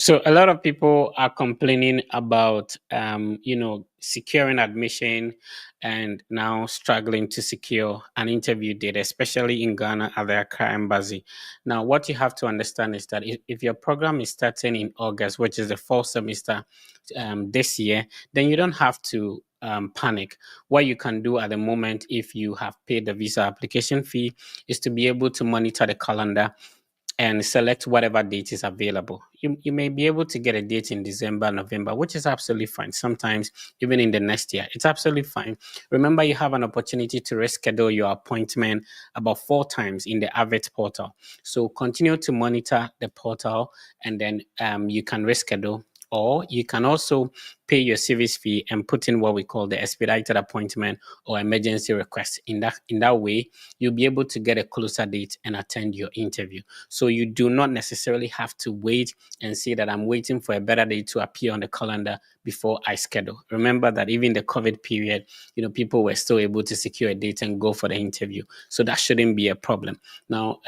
So a lot of people are complaining about, securing admission and now struggling to secure an interview date, especially in Ghana at the Accra Embassy. Now, what you have to understand is that if your program is starting in August, which is the fall semester this year, then you don't have to panic. What you can do at the moment, if you have paid the visa application fee, is to be able to monitor the calendar and select whatever date is available. You may be able to get a date in December, November, which is absolutely fine. Sometimes even in the next year, it's absolutely fine. Remember, you have an opportunity to reschedule your appointment about 4 times in the AVIT portal. So continue to monitor the portal, and then you can reschedule. Or you can also pay your service fee and put in what we call the expedited appointment or emergency request. In that way, you'll be able to get a closer date and attend your interview. So you do not necessarily have to wait and say that I'm waiting for a better day to appear on the calendar before I schedule. Remember that even the COVID period, people were still able to secure a date and go for the interview. So that shouldn't be a problem. Now,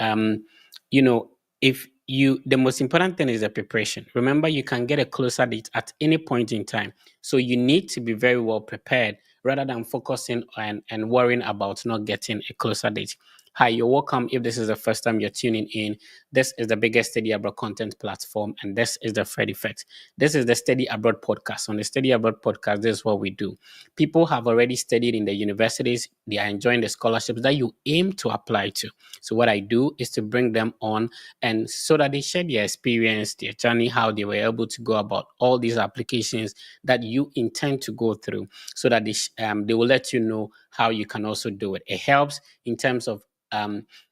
if the most important thing is the preparation. Remember, you can get a closer date at any point in time. So you need to be very well prepared rather than focusing on and worrying about not getting a closer date. Hi, you're welcome. If this is the first time you're tuning in, this is the biggest Study Abroad content platform, and this is the Fred Effect. This is the Study Abroad Podcast. On the Study Abroad Podcast, this is what we do. People have already studied in the universities. They are enjoying the scholarships that you aim to apply to. So what I do is to bring them on, and so that they share their experience, their journey, how they were able to go about all these applications that you intend to go through, so that they will let you know how you can also do it. It helps in terms of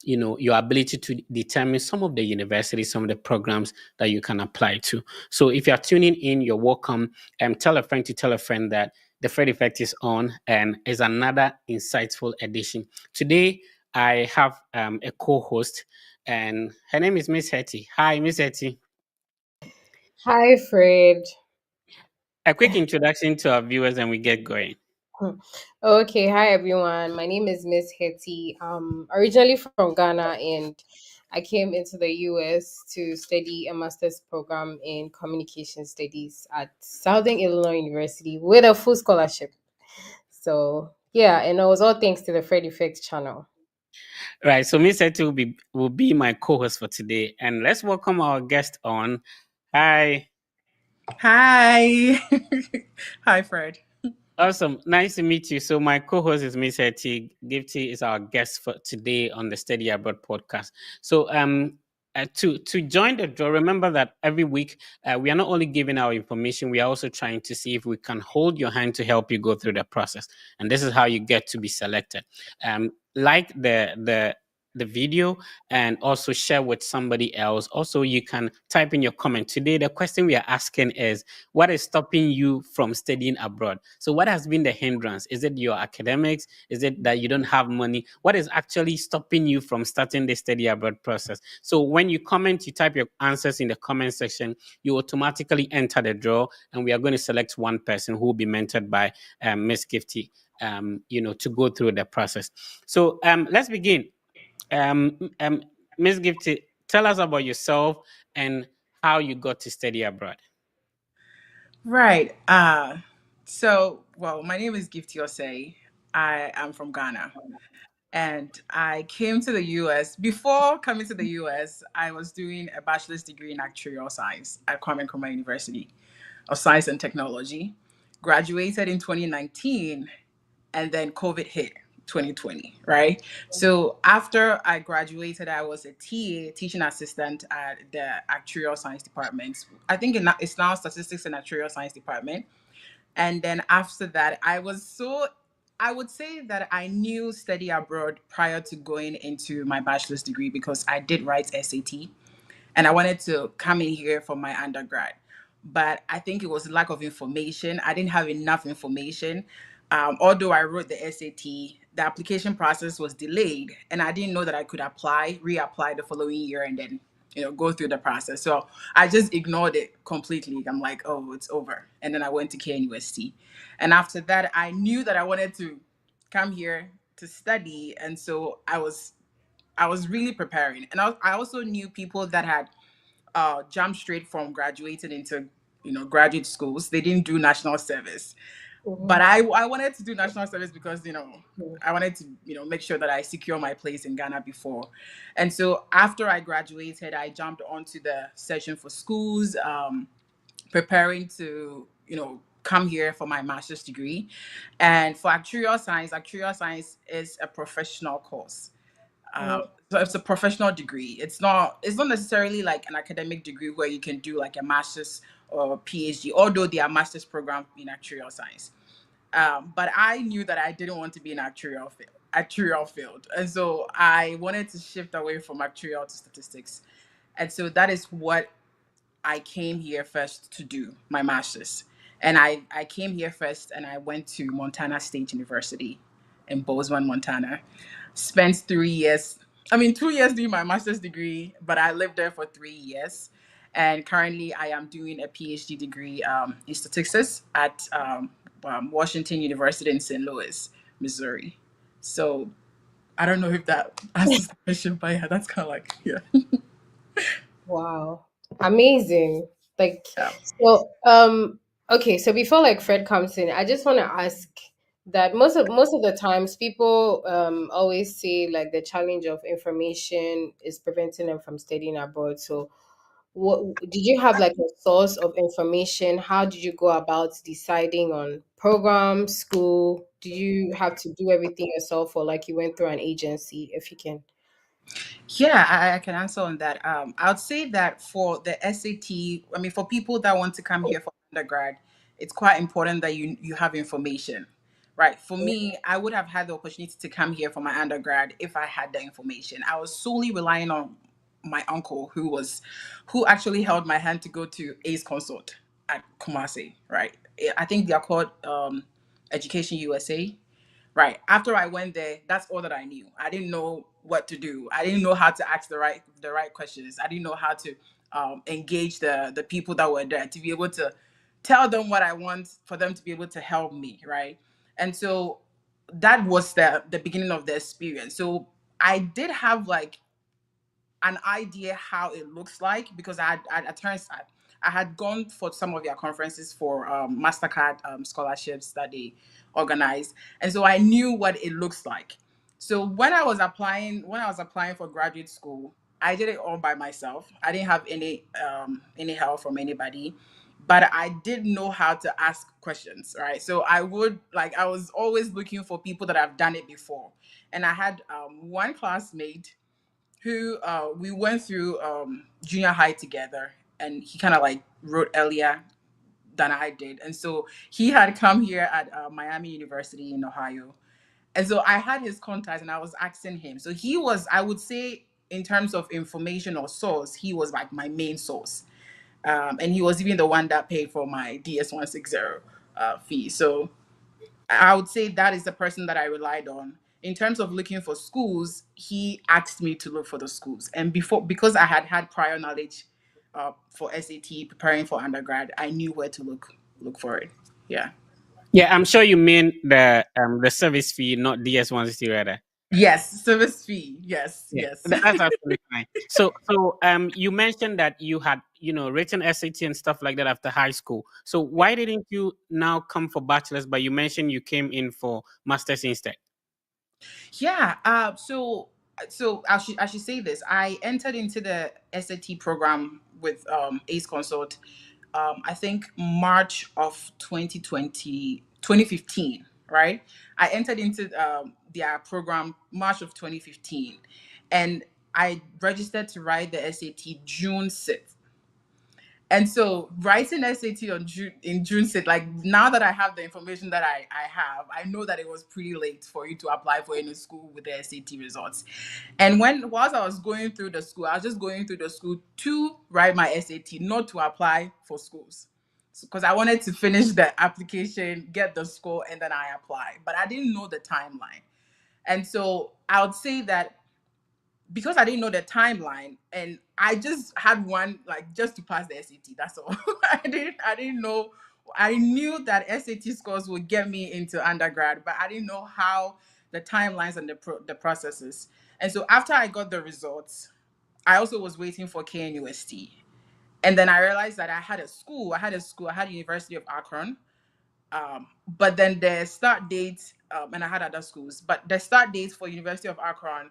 your ability to determine some of the universities, some of the programs that you can apply to. So if you're tuning in, you're welcome. Tell a friend to tell a friend that the Fred Effect is on and is another insightful edition. Today, I have a co-host, and her name is Miss Hetty. Hi, Miss Hetty. Hi, Fred. A quick introduction to our viewers, and we get going. Hmm. Okay, hi everyone. My name is Miss Hetty. Originally from Ghana, and I came into the US to study a master's program in communication studies at Southern Illinois University with a full scholarship. So yeah, and it was all thanks to the Fred Effect channel. Right. So Miss Hetty will be my co-host for today, and let's welcome our guest on. Hi. Hi. Hi, Fred. Awesome. Nice to meet you. So my co-host is Miss Hetty. Gifty is our guest for today on the Study Abroad podcast. So to join the draw, remember that every week we are not only giving our information, we are also trying to see if we can hold your hand to help you go through the process. And this is how you get to be selected. Like the video and also share with somebody else. Also, you can type in your comment. Today, the question we are asking is, what is stopping you from studying abroad? So what has been the hindrance? Is it your academics? Is it that you don't have money? What is actually stopping you from starting the study abroad process? So when you comment, you type your answers in the comment section, you automatically enter the draw, and we are going to select one person who will be mentored by Miss Gifty, to go through the process. So let's begin. Miss Gifty, tell us about yourself and how you got to study abroad. Right. My name is Gifty Osei. I am from Ghana. And I came to the US. Before coming to the US, I was doing a bachelor's degree in actuarial science at Kwame Nkrumah University of Science and Technology. Graduated in 2019, and then COVID hit 2020, right? So after I graduated, I was a TA, teaching assistant at the actuarial science department. I think it's now statistics and actuarial science department. And then after that, I would say that I knew study abroad prior to going into my bachelor's degree because I did write SAT and I wanted to come in here for my undergrad. But I think it was lack of information. I didn't have enough information. Although I wrote the SAT, the application process was delayed, and I didn't know that I could reapply the following year, and then go through the process. So I just ignored it completely. I'm like, oh, it's over. And then I went to KNUST, and after that, I knew that I wanted to come here to study, and so I was really preparing. And I also knew people that had jump straight from graduating into graduate schools. They didn't do national service, but Mhm. I wanted to do national service because I wanted to make sure that I secure my place in Ghana before. And so after I graduated, I jumped onto the session for schools, preparing to come here for my master's degree. And for actuarial science is a professional course. Mm. So it's a professional degree. It's not necessarily like an academic degree where you can do like a master's or PhD, although there are master's programs in actuarial science. But I knew that I didn't want to be in actuarial field, and so I wanted to shift away from actuarial to statistics. And so that is what I came here first to do my master's. And I came here first and I went to Montana State University in Bozeman, Montana. Spent 3 years, I mean, 2 years doing my master's degree, but I lived there for 3 years. And currently I am doing a PhD degree in statistics at Washington University in St. Louis, Missouri. So I don't know if that answers the question, but yeah, that's kind of like, yeah. Wow. Amazing. Like, Yeah. so okay, so before like Fred comes in, I just want to ask that most of the times people always say like the challenge of information is preventing them from studying abroad. So what did you have like a source of information? How did you go about deciding on program, school? Did you have to do everything yourself or like you went through an agency if you can? Yeah, I can answer on that. I would say that for the SAT, I mean, for people that want to come here for undergrad, it's quite important that you have information, right? For me, I would have had the opportunity to come here for my undergrad if I had the information. I was solely relying on my uncle, who actually held my hand to go to ACE Consult at Kumasi, right? I think they are called Education USA. Right. After I went there, that's all that I knew. I didn't know what to do. I didn't know how to ask the right questions. I didn't know how to engage the people that were there to be able to tell them what I want for them to be able to help me. Right. And so that was the beginning of the experience. So I did have like an idea how it looks like because at turns I had gone for some of their conferences for Mastercard scholarships that they organized, and so I knew what it looks like. So when I was applying for graduate school, I did it all by myself. I didn't have any help from anybody, but I did know how to ask questions, right? So I was always looking for people that have done it before, and I had one classmate who we went through junior high together, and he kind of like wrote earlier than I did, and so he had come here at Miami University in Ohio, and so I had his contacts, and I was asking him. So he was, I would say, in terms of information or source, he was like my main source, and he was even the one that paid for my DS-160 fee. So I would say that is the person that I relied on. In terms of looking for schools, he asked me to look for the schools. And because I had had prior knowledge for SAT, preparing for undergrad, I knew where to look for it. Yeah. Yeah, I'm sure you mean the service fee, not DS-160 rather. Yes, service fee. Yes, Yeah, yes. that's absolutely fine. So you mentioned that you had written SAT and stuff like that after high school. So why didn't you now come for bachelor's? But you mentioned you came in for master's instead. Yeah. So I should say this. I entered into the SAT program with ACE Consult. I think March of 2015. Right? I entered into their program March of 2015, and I registered to write the SAT June 6th. And so writing SAT in June said, like, now that I have the information that I have, I know that it was pretty late for you to apply for any school with the SAT results. And whilst I was going through the school, I was just going through the school to write my SAT, not to apply for schools. Because I wanted to finish the application, get the score, and then I apply. But I didn't know the timeline. And so I would say that because I didn't know the timeline and I just had one like just to pass the SAT. That's all. I didn't know. I knew that SAT scores would get me into undergrad, but I didn't know how the timelines and the processes. And so after I got the results, I also was waiting for KNUST. And then I realized that I had University of Akron. But then the start date, and I had other schools, but the start date for University of Akron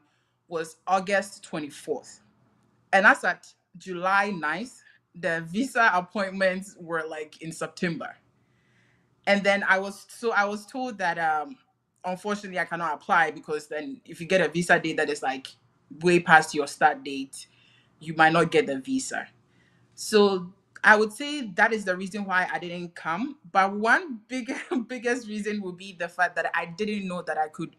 was August 24th. And that's at July 9th. The visa appointments were like in September. And then I was told that unfortunately I cannot apply, because then if you get a visa date that is like way past your start date, you might not get the visa. So I would say that is the reason why I didn't come. But one biggest reason would be the fact that I didn't know that I could,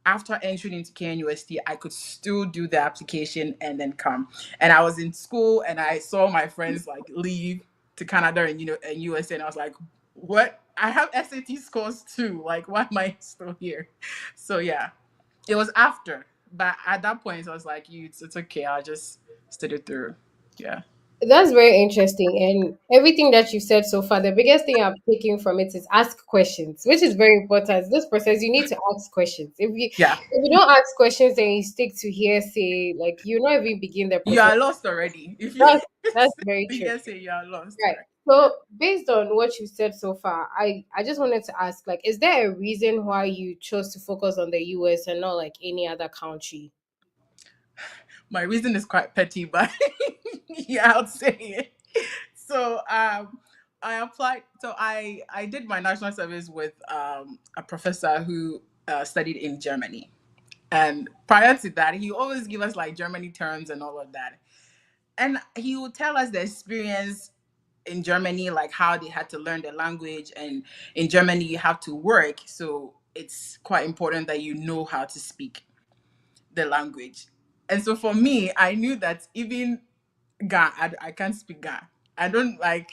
after entering into KNUST, I could still do the application and then come. And I was in school and I saw my friends like leave to Canada and and USA, and I was like, what? I have SAT scores too. Like, why am I still here? So yeah, it was after. But at that point, I was like, it's okay. I'll just study through. Yeah. That's very interesting. And everything that you said so far, the biggest thing I'm taking from it is ask questions, which is very important. This process, you need to ask questions. Yeah. If you don't ask questions and you stick to hearsay, like you not even begin the You process. are lost already. If you That's very true. say you are lost. Right. So based on what you said so far, I just wanted to ask, like, is there a reason why you chose to focus on the US and not like any other country? My reason is quite petty, but yeah, I'll say it. So I applied. So I did my national service with a professor who studied in Germany, and prior to that, he always give us like Germany terms and all of that, and he would tell us the experience in Germany, like how they had to learn the language, and in Germany you have to work, so it's quite important that you know how to speak the language. And so for me, I knew that even Ga, I can't speak Ga. I don't like.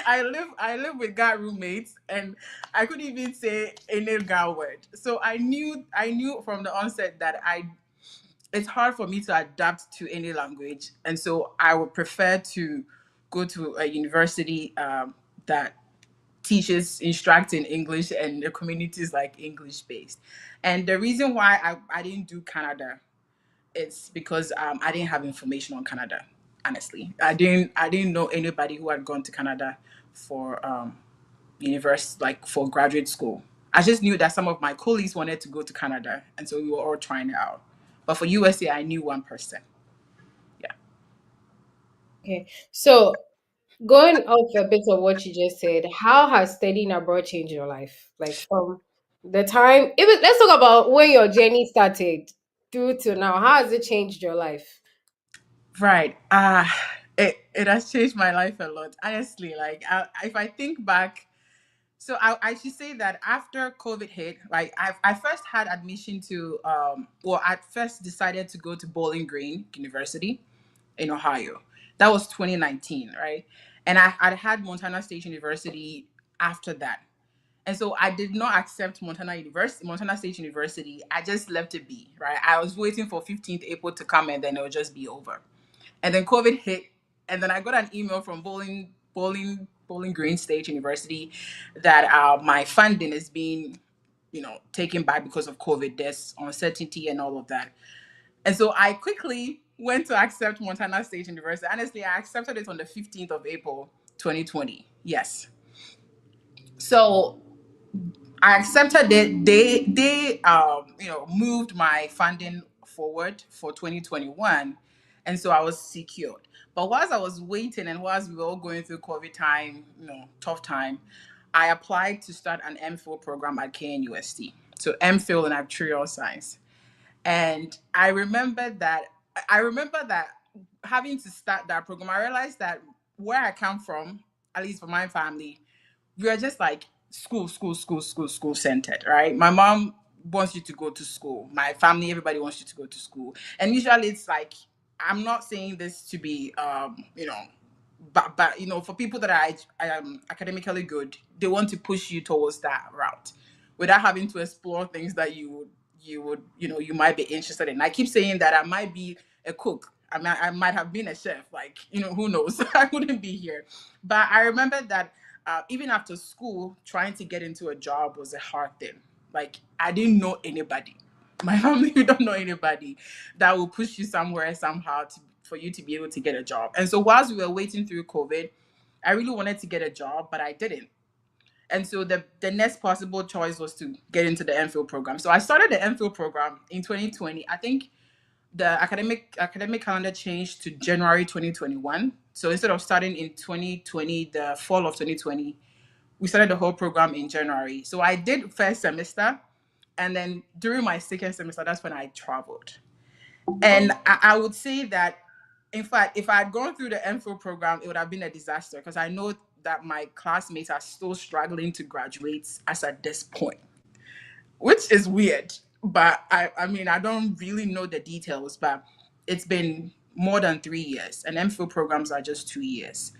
I live with Ga roommates, and I couldn't even say any Ga word. So I knew from the onset that I it's hard for me to adapt to any language, and so I would prefer to go to a university that teaches instruct in English, and the community is like English based. And the reason why I didn't do Canada, it's because I didn't have information on Canada. Honestly, I didn't know anybody who had gone to Canada for university, like for graduate school. I just knew that some of my colleagues wanted to go to Canada, and so we were all trying it out. But for USA, I knew one person. Yeah. Okay. So going off a bit of what you just said, how has studying abroad changed your life? Like from the time, even let's talk about when your journey started through to now. How has it changed your life? Right. It has changed my life a lot. Honestly, like if I think back, so I should say that after COVID hit, like I first had admission to well, I first decided to go to Bowling Green University in Ohio. That was 2019, right? And I'd had Montana State University after that. And so I did not accept Montana State University. I just left it be, right? I was waiting for 15th April to come, and then it would just be over. And then COVID hit, and then I got an email from Bowling Green State University that my funding is being, taken back because of COVID. There's uncertainty and all of that. And so I quickly went to accept Montana State University. Honestly, I accepted it on the 15th of April, 2020. Yes. So I accepted it. They moved my funding forward for 2021, and so I was secured. But whilst I was waiting, and whilst we were all going through COVID time, tough time, I applied to start an MPhil program at KNUST. So MPhil in actuarial science. And I remember that having to start that program, I realized that where I come from, at least for my family, we are just like school centered, right? My mom wants you to go to school. My family, everybody wants you to go to school. And usually it's like, I'm not saying this to be, but for people that are academically good, they want to push you towards that route without having to explore things that you might be interested in. I keep saying that I might be a cook. I might have been a chef. Like, who knows? I wouldn't be here. But I remember that even after school, trying to get into a job was a hard thing. Like, I didn't know anybody. My family, we don't know anybody that will push you somewhere somehow for you to be able to get a job. And so whilst we were waiting through COVID, I really wanted to get a job, but I didn't. And so the next possible choice was to get into the MPhil program. So I started the MPhil program in 2020. I think the academic calendar changed to January 2021. So instead of starting in 2020, the fall of 2020, we started the whole program in January. So I did first semester, and then during my second semester, that's when I traveled. And I would say that, in fact, if I had gone through the MPhil program, it would have been a disaster because I know that my classmates are still struggling to graduate as at this point, which is weird. But I mean, I don't really know the details, but it's been more than 3 years, and MPhil programs are just 2 years.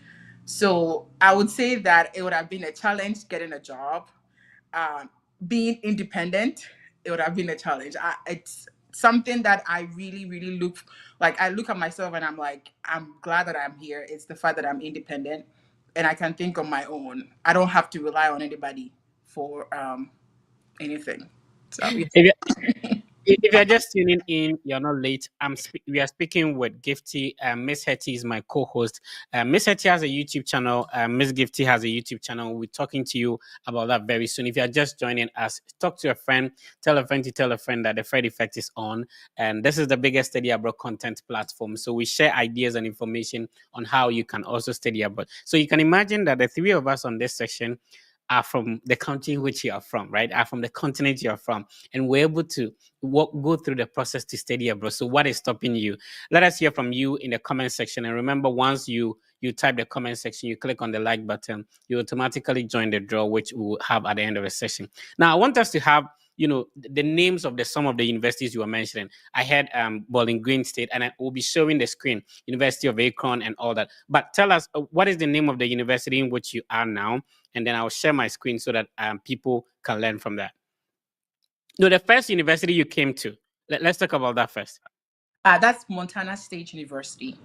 So I would say that it would have been a challenge getting a job. Um, Being independent, it would have been a challenge. It's something that I really, really look like. I look at myself and I'm like, I'm glad that I'm here. It's the fact that I'm independent and I can think on my own. I don't have to rely on anybody for anything. So yeah. If if you're just tuning in, you're not late. We are speaking with Gifty. Miss Hetty is my co-host. Miss Hetty has a YouTube channel. Miss Gifty has a YouTube channel. We're talking to you about that very soon. If you're just joining us, talk to a friend. Tell a friend to tell a friend that the Fred Effect is on. And this is the biggest study abroad content platform. So we share ideas and information on how you can also study abroad. So you can imagine that the three of us on this session are from the country in which you are from, right? Are from the continent you are from. And we're able to go through the process to study abroad. So what is stopping you? Let us hear from you in the comment section. And remember, once you type the comment section, you click on the like button, you automatically join the draw, which we will have at the end of the session. Now, I want us to have the names of some of the universities you were mentioning. I had Bowling Green State, and I will be showing the screen, University of Akron and all that. But tell us, what is the name of the university in which you are now? And then I'll share my screen so that people can learn from that. No, the first university you came to. Let's talk about that first. That's Montana State University.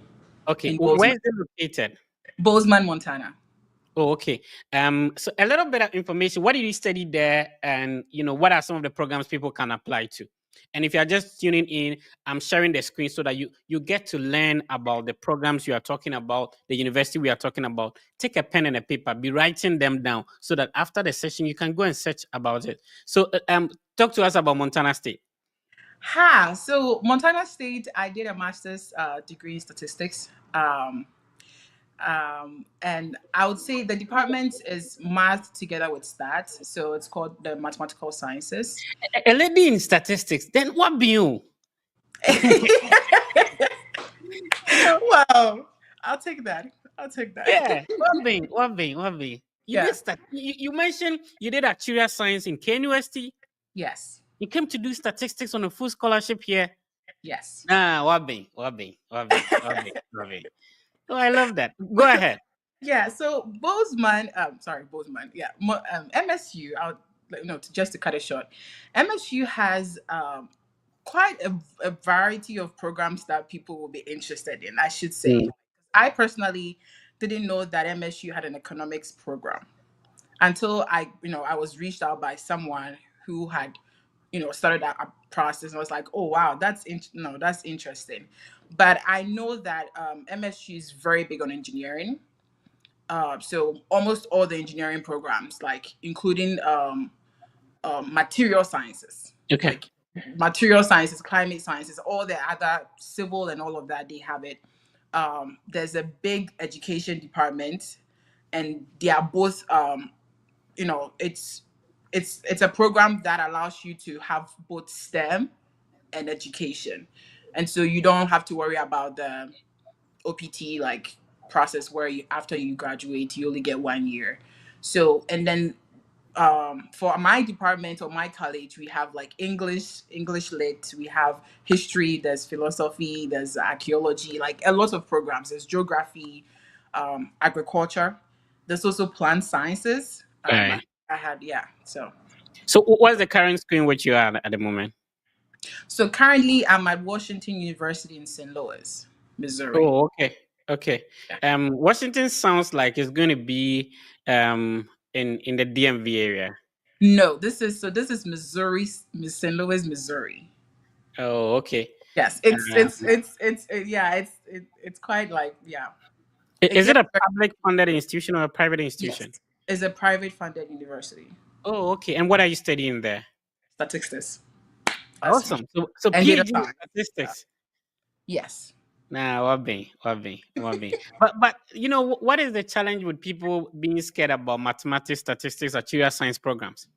Okay, where is it located? Bozeman, Montana. Oh, okay. So a little bit of information. What did you study there, and what are some of the programs people can apply to? And if you are just tuning in, I'm sharing the screen so that you get to learn about the programs you are talking about, the university we are talking about. Take a pen and a paper, be writing them down so that after the session you can go and search about it. So, talk to us about Montana State. So Montana State, I did a master's degree in statistics. And I would say the department is math together with stats. So it's called the mathematical sciences. A lady in statistics, then what be you? Well, I'll take that. Yeah, what be? You mentioned you did actuarial science in KNUST. Yes. You came to do statistics on a full scholarship here. Yes. What be? Oh, I love that. Go ahead. Yeah. So Bozeman. Yeah. MSU. Just to cut it short, MSU has quite a variety of programs that people will be interested in, I should say. I personally didn't know that MSU had an economics program until I was reached out by someone who had, started a process, and I was like, oh wow, that's interesting. But I know that MSU is very big on engineering. So almost all the engineering programs, like including material sciences, Okay. like material sciences, climate sciences, all the other civil and all of that, they have it. There's a big education department, and they are both it's a program that allows you to have both STEM and education, and so you don't have to worry about the OPT like process where after you graduate you only get 1 year. So, and then for my department or my college, we have like English lit, we have history, there's philosophy, there's archaeology, like a lot of programs. There's geography, agriculture. There's also plant sciences. Right. I had So what's the current screen which you are at the moment? So currently, I'm at Washington University in St. Louis, Missouri. Oh, okay. Washington sounds like it's going to be in the DMV area. No, this is Missouri, St. Louis, Missouri. Oh, okay. Yes, it's quite like, yeah. It Is it gets a very, public funded institution or a private yes. institution? It's a private funded university. Oh, okay. And what are you studying there? Statistics. That's me. Awesome. So And data PhD in science. Yeah. statistics. Yes. Nah, what be. But what is the challenge with people being scared about mathematics, statistics, or career science programs?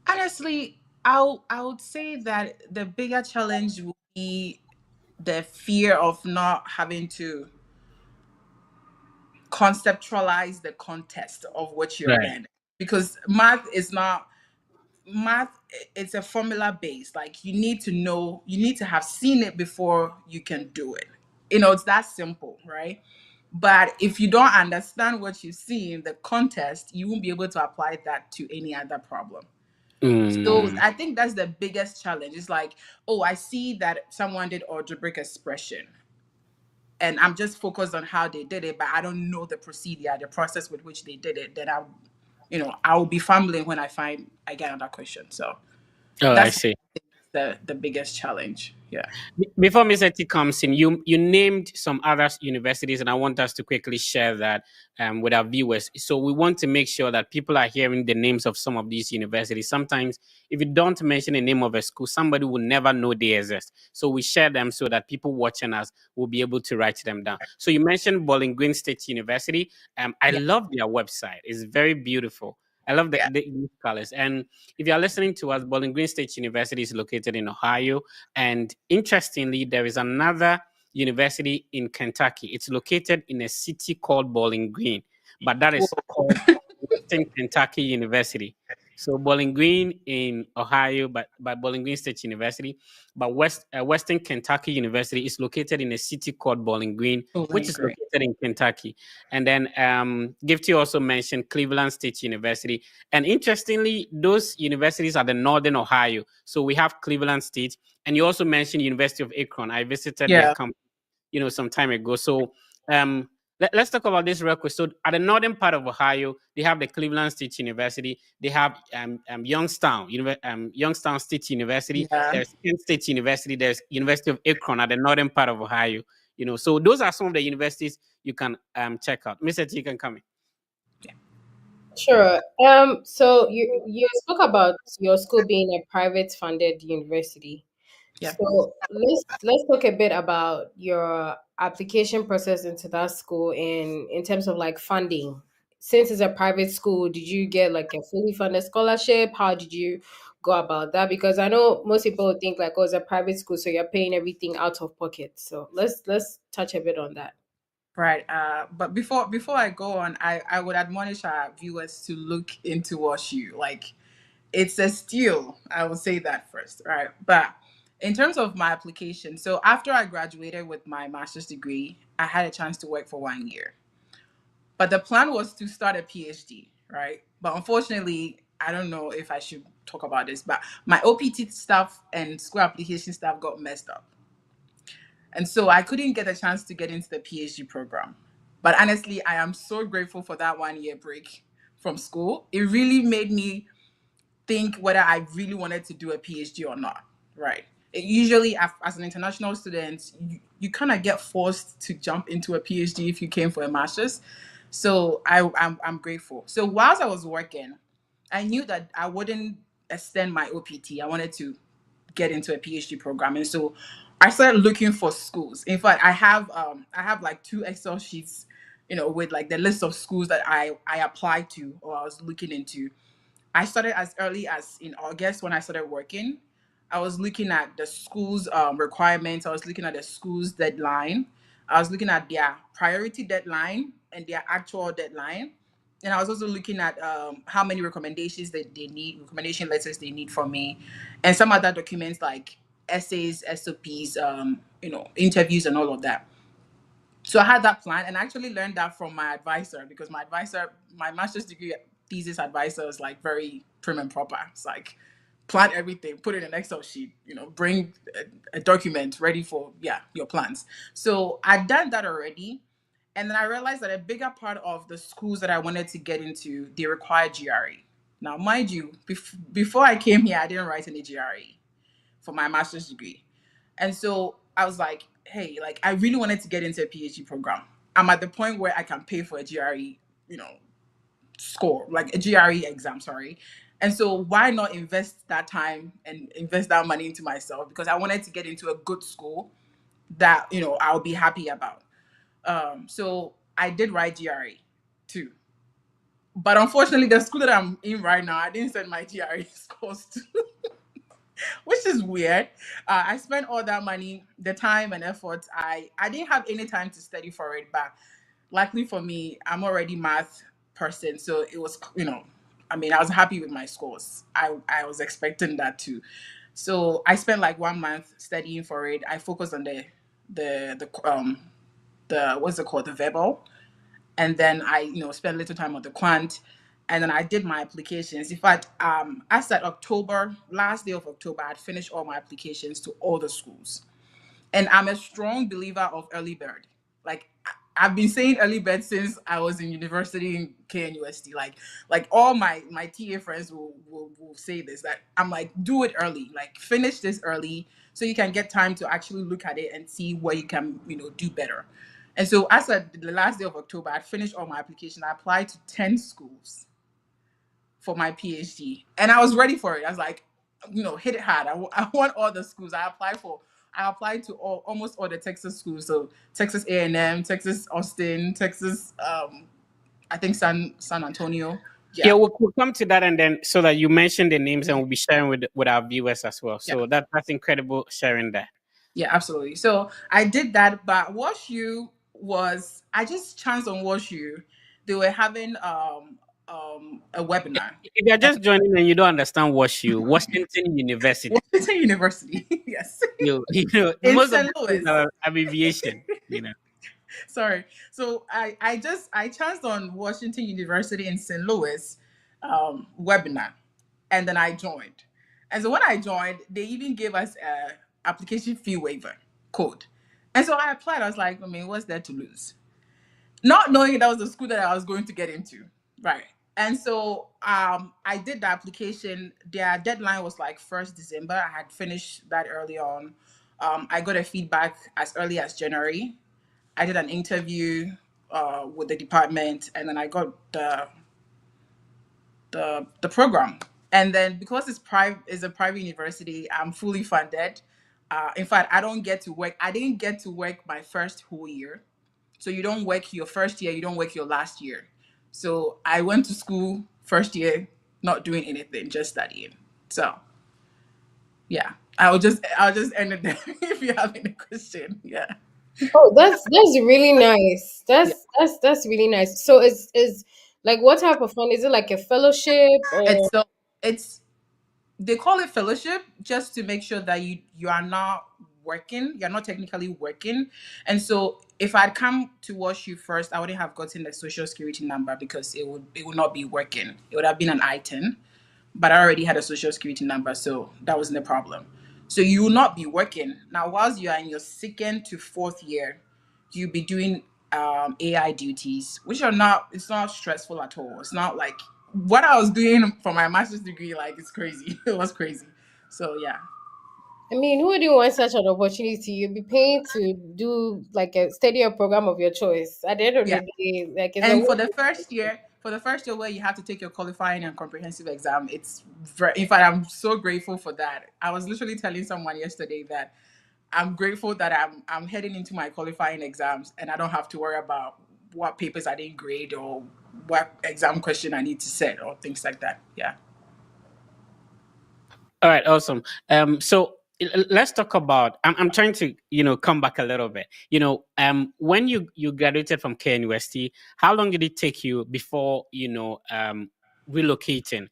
Honestly, I would say that the bigger challenge would be the fear of not having to conceptualize the context of what you're Right. learning, because math, it's a formula based. Like, you need to have seen it before you can do it. It's that simple, right? But if you don't understand what you see in the context, you won't be able to apply that to any other problem. So Mm, I think that's the biggest challenge. It's like, oh, I see that someone did algebraic expression, and I'm just focused on how they did it, but I don't know the procedure, the process with which they did it. Then I'll be fumbling when I get another question. So oh, I that's see. the biggest challenge. Yeah. Before Mr. T comes in, you named some other universities, and I want us to quickly share that with our viewers. So we want to make sure that people are hearing the names of some of these universities. Sometimes, if you don't mention the name of a school, somebody will never know they exist. So we share them so that people watching us will be able to write them down. So you mentioned Bowling Green State University. I Yeah. love their website; it's very beautiful. I love Yeah. the colors. And if you are listening to us, Bowling Green State University is located in Ohio. And interestingly, there is another university in Kentucky. It's located in a city called Bowling Green, but that is Whoa. called Western Kentucky University. So Bowling Green in Ohio, but Bowling Green State University, but Western Kentucky University is located in a city called Bowling Green, which Bowling is Green. located in Kentucky. And then Gifty also mentioned Cleveland State University. And interestingly, those universities are the Northern Ohio. So we have Cleveland State, and you also mentioned University of Akron. I visited their Yeah. campus, some time ago. So let's talk about this real quick. So at the northern part of Ohio, they have the Cleveland State University. They have Youngstown State University. Yeah. There's Kent State University. There's University of Akron at the northern part of Ohio. So those are some of the universities you can check out. Mr. T, you can come in. Sure. So you spoke about your school being a private funded university. Yeah. So let's talk a bit about your application process into that school in terms of like funding. Since it's a private school, did you get like a fully funded scholarship? How did you go about that? Because I know most people think like, oh, it's a private school, so you're paying everything out of pocket. So let's touch a bit on that. Right. But before I go on, I would admonish our viewers to look into WashU. Like, it's a steal. I will say that first, right? But in terms of my application, so after I graduated with my master's degree, I had a chance to work for 1 year. But the plan was to start a PhD, right? But unfortunately, I don't know if I should talk about this, but my OPT stuff and school application stuff got messed up. And so I couldn't get a chance to get into the PhD program. But honestly, I am so grateful for that 1 year break from school. It really made me think whether I really wanted to do a PhD or not, right? Usually, as an international student, you kind of get forced to jump into a PhD if you came for a master's. So I'm grateful. So whilst I was working, I knew that I wouldn't extend my OPT. I wanted to get into a PhD program, and so I started looking for schools. In fact, I have like two Excel sheets, with like the list of schools that I applied to or I was looking into. I started as early as in August when I started working. I was looking at the school's requirements. I was looking at the school's deadline. I was looking at their priority deadline and their actual deadline. And I was also looking at how many recommendations that they need, recommendation letters they need from me, and some other documents like essays, SOPs, interviews, and all of that. So I had that plan, and I actually learned that from my advisor, because my master's degree thesis advisor is like very prim and proper. It's like, plan everything, put it in an Excel sheet, bring a document ready for, yeah, your plans. So I'd done that already. And then I realized that a bigger part of the schools that I wanted to get into, they require GRE. Now, mind you, before I came here, I didn't write any GRE. for my master's degree. And so I was like, hey, like I really wanted to get into a PhD program. I'm at the point where I can pay for a GRE, score, like a GRE exam, sorry. And so why not invest that time and invest that money into myself? Because I wanted to get into a good school that, I'll be happy about. So I did write GRE too. But unfortunately, the school that I'm in right now, I didn't send my GRE scores to, which is weird. I spent all that money, the time and effort. I didn't have any time to study for it, but luckily for me, I'm already math person, so it was, I was happy with my scores. I was expecting that too. So I spent like 1 month studying for it. I focused on the what's it called, the verbal, and then I spent a little time on the quant, and then I did my applications. In fact, as at October, last day of October, I'd finished all my applications to all the schools. And I'm a strong believer of early bird. Like I've been saying early bird since I was in university in KNUST. Like all my TA friends will say this, that I'm like, do it early, like finish this early so you can get time to actually look at it and see where you can do better. And so as at the last day of October, I finished all my application. I applied to 10 schools for my PhD, and I was ready for it. I was like, hit it hard. I want all the schools. I applied to almost all the Texas schools. So Texas A&M, Texas Austin, Texas, I think San Antonio. Yeah, we'll come to that, and then so that you mentioned the names, and we'll be sharing with our viewers as well. So that's incredible sharing that. Yeah, absolutely. So I did that, but WashU I just chanced on WashU. They were having a webinar. If you're just joining and you don't understand WashU, Washington University. Washington University, yes. In Most St. of Louis. the abbreviation, Sorry. So I chanced on Washington University in St. Louis webinar, and then I joined. And so when I joined, they even gave us a application fee waiver code. And so I applied. I was like, what's there to lose? Not knowing that was the school that I was going to get into. Right. And so I did the application. Their deadline was like 1st December. I had finished that early on. I got a feedback as early as January. I did an interview with the department, and then I got the program. And then because it's a private university, I'm fully funded. In fact, I don't get to work. I didn't get to work my first whole year. So you don't work your first year, you don't work your last year. So I went to school first year, not doing anything, just studying. So yeah, I'll just end it there if you have any question. Yeah. Oh, that's really nice. That's really nice. So is like, what type of fund is it? Like a fellowship or? It's they call it fellowship just to make sure that you are not working, you're not technically working. And so if I'd come to WashU first, I wouldn't have gotten the social security number because it would not be working. It would have been an I-10, but I already had a social security number, so that wasn't a problem. So you will not be working. Now, whilst you are in your 2nd to 4th year, you'll be doing AI duties, which it's not stressful at all. It's not like what I was doing for my master's degree, like it's crazy. It was crazy. So yeah. I mean, who would you want such an opportunity? You'll be paying to do like a study program of your choice. At the end of Yeah. the day, like it's And for the first year where you have to take your qualifying and comprehensive exam, in fact, I'm so grateful for that. I was literally telling someone yesterday that I'm grateful that I'm heading into my qualifying exams and I don't have to worry about what papers I didn't grade or what exam question I need to set or things like that. Yeah. All right, awesome. So let's talk about. I'm trying to come back a little bit. When you graduated from KNUST, how long did it take you before relocating?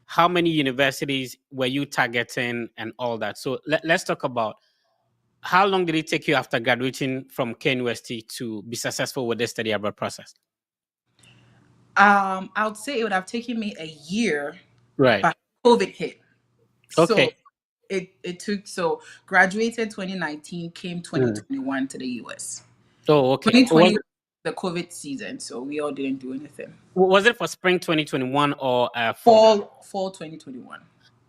How many universities were you targeting and all that? So let's talk about how long did it take you after graduating from KNUST to be successful with the study abroad process? I would say it would have taken me a year, Right. but COVID hit. Okay. So it took, graduated 2019, came 2021 to the US. Oh, okay. 2020 the COVID season, so we all didn't do anything. Was it for spring 2021 or fall 2021?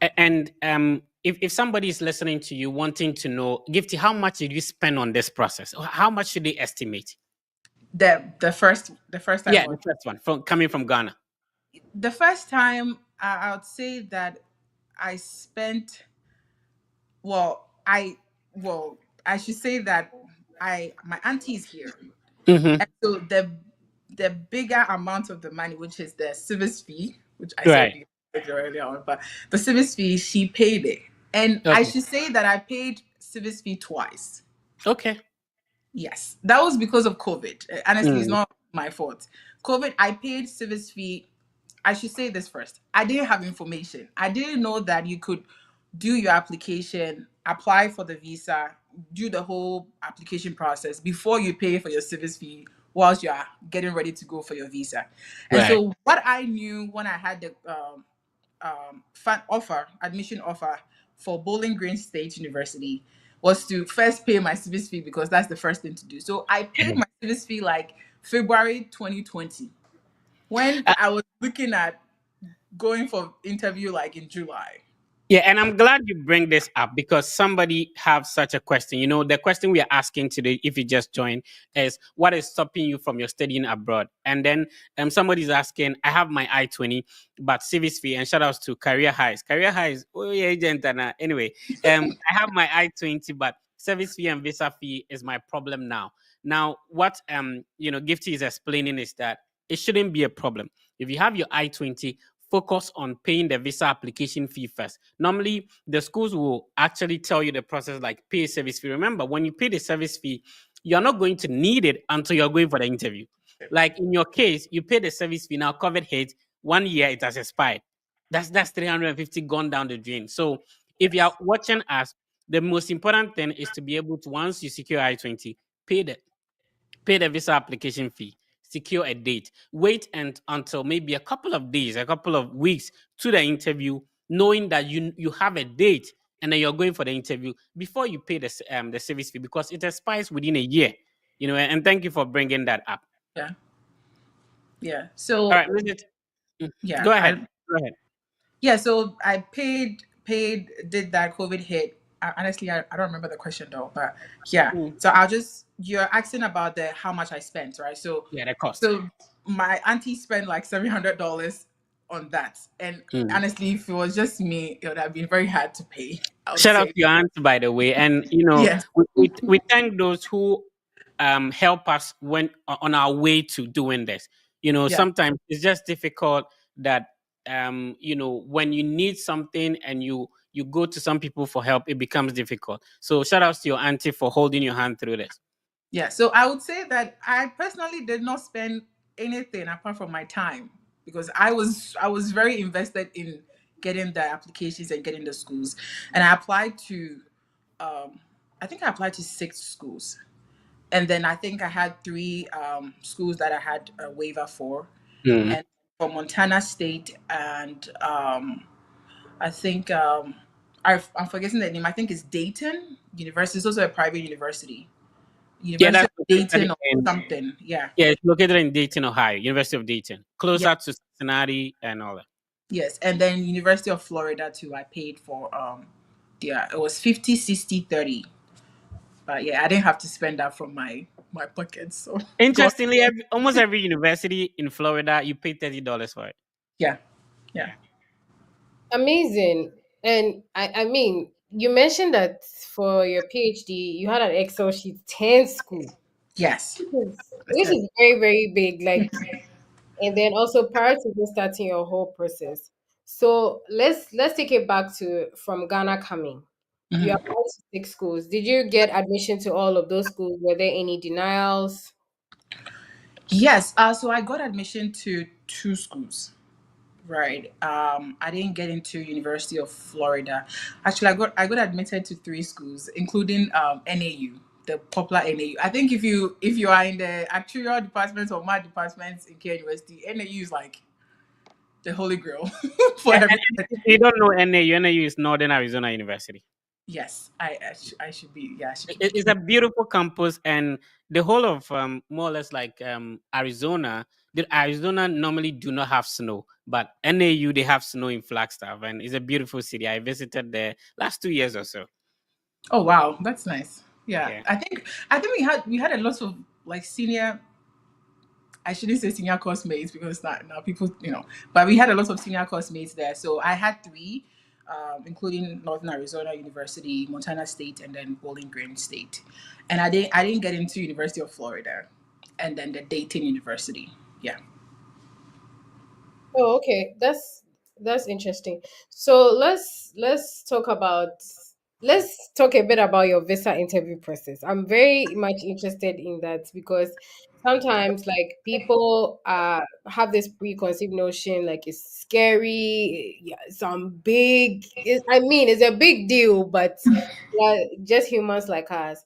And if somebody is listening to you wanting to know, Gifty, how much did you spend on this process? How much should they estimate? The first time, Yeah, or the first one from coming from Ghana. the first time, I would say that I spent, well, I should say that I my auntie is here. Mm-hmm. And so the bigger amount of the money, which is the service fee, which I said Right. earlier on, but the service fee, she paid it. And I Okay. should say that I paid service fee twice. Okay. Yes, that was because of COVID. Honestly, it's Mm. not my fault. COVID, I paid service fee. I should say this first. I didn't have information. I didn't know that you could do your application, apply for the visa, do the whole application process before you pay for your service fee whilst you are getting ready to go for your visa. And Right. so, what I knew when I had the admission offer for Bowling Green State University was to first pay my service fee because that's the first thing to do. So I paid my service fee like February 2020 when I was looking at going for interview like in July. Yeah, and I'm glad you bring this up because somebody have such a question. The question we are asking today, if you just joined, is what is stopping you from your studying abroad? And then somebody's asking, I have my I-20, but service fee, and shout outs to Career Highs. Career Highs, oh yeah, agent, and anyway, I have my I-20, but service fee and visa fee is my problem now. Now, what Gifty is explaining is that it shouldn't be a problem. If you have your I-20, focus on paying the visa application fee first. Normally, the schools will actually tell you the process like pay service fee. Remember, when you pay the service fee, you're not going to need it until you're going for the interview. Like in your case, you pay the service fee, now COVID hit, 1 year it has expired. That's 350 gone down the drain. So if you are Yes. watching us, the most important thing is to be able to, once you secure I-20, pay the pay the visa application fee, secure a date, wait until maybe a couple of days, a couple of weeks to the interview, knowing that you have a date and then you're going for the interview before you pay the service fee because it expires within a year. And thank you for bringing that up. Yeah. Yeah. All So right, Bridget, yeah, go ahead. Go ahead. yeah, so I paid did that COVID hit. Honestly, I don't remember the question though, but yeah. Mm. So you're asking about the how much I spent, right? So Yeah, the cost. so my auntie spent like $700 on that, and Mm. honestly, if it was just me, it would have been very hard to pay, I would Shout out say. to your aunt, by the way. And Yes. we thank those who help us when on our way to doing this. Yeah. Sometimes it's just difficult that when you need something and you go to some people for help, it becomes difficult. So shout outs to your auntie for holding your hand through this. Yeah, so I would say that I personally did not spend anything apart from my time because I was very invested in getting the applications and getting the schools, and I applied to, um, I think I applied to 6 schools, and then I think I had 3 schools that I had a waiver for, Mm. and for Montana State, and I think I'm forgetting the name. I think it's Dayton University. It's also a private university. Yeah, University that's of located Dayton or in something. Yeah. yeah, it's located in Dayton, Ohio, University of Dayton, Yeah. closer to Cincinnati and all that. Yes. And then University of Florida too. I paid for yeah, it was 50, 60, 30. But yeah, I didn't have to spend that from my pocket. So God. Interestingly, almost every university in Florida, you pay $30 for it. Yeah. Yeah. Yeah. Amazing. And I mean, you mentioned that for your PhD, you had an Excel sheet, 10 school, Yes. which is very, very big. Like, and then also prior to just starting your whole process. So let's take it back to from Ghana coming. You Mhm. applied to 6 schools. Did you get admission to all of those schools? Were there any denials? Yes. So I got admission to 2 schools. Right. I didn't get into University of Florida. Actually, I got admitted to 3 schools, including NAU, the popular NAU. I think if you are in the actuarial department or math departments in K University, NAU is like the holy grail for And everybody. if you don't know NAU is Northern Arizona University. Yes, I should be. Yeah, I should It's be. a beautiful campus, and the whole of more or less like Arizona, Arizona normally do not have snow, but NAU they have snow in Flagstaff, and it's a beautiful city. I visited there last 2 years or so. Oh wow, that's nice. Yeah, Yeah. I think we had a lot of like senior. I shouldn't say senior course mates because that now people, but we had a lot of senior course mates there. So I had three, including Northern Arizona University, Montana State, and then Bowling Green State. And I didn't get into University of Florida, and then the Dayton University. Yeah. Oh, okay. That's interesting. So let's talk a bit about your visa interview process. I'm very much interested in that because sometimes like people have this preconceived notion like it's scary, yeah, I mean it's a big deal, but yeah, just humans like us.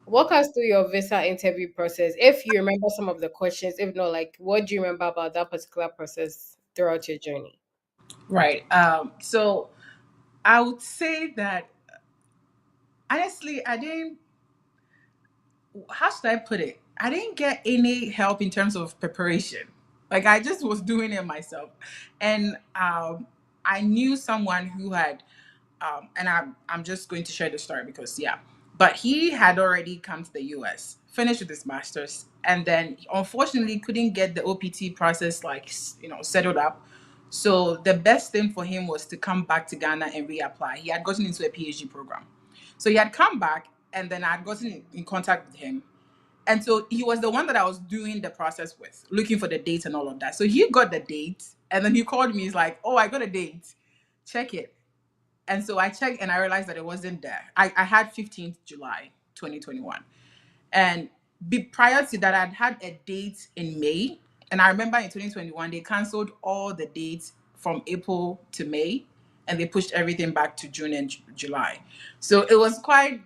Walk us through your visa interview process. If you remember some of the questions, if not, like, what do you remember about that particular process throughout your journey? Right. So I would say that honestly, I didn't. How should I put it? I didn't get any help in terms of preparation. Like I just was doing it myself, and I knew someone who had, and I'm just going to share the story because yeah, but he had already come to the U.S., finished with his masters, and then unfortunately couldn't get the OPT process like settled up. So the best thing for him was to come back to Ghana and reapply. He had gotten into a PhD program, so he had come back, and then I had gotten in contact with him, and so he was the one that I was doing the process with, looking for the date and all of that. So he got the date, and then he called me. He's like, "Oh, I got a date. Check it." And so I checked, and I realized that it wasn't there. I had 15th July 2021. And prior to that, I'd had a date in May. And I remember in 2021, they canceled all the dates from April to May, and they pushed everything back to June and July. So it was quite,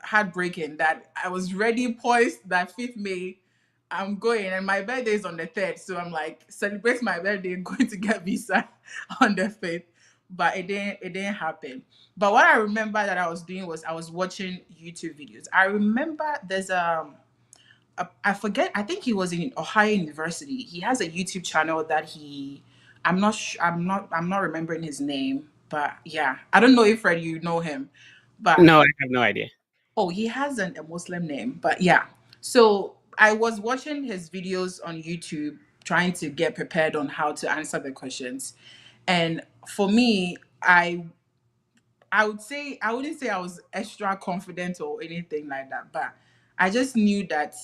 heartbreaking that I was ready, poised that 5th May. I'm going, and my birthday is on the 3rd. So I'm like, celebrate my birthday, going to get visa on the 5th. But it didn't happen. But what I remember that I was doing was I was watching YouTube videos. I remember there's I forget, I think he was in Ohio University. He has a YouTube channel that I'm not remembering his name, but yeah. I don't know if Fred you know him. But No, I have no idea. oh, he has a Muslim name, but yeah. So I was watching his videos on YouTube trying to get prepared on how to answer the questions. And for me, I would say I wouldn't say I was extra confident or anything like that, but I just knew that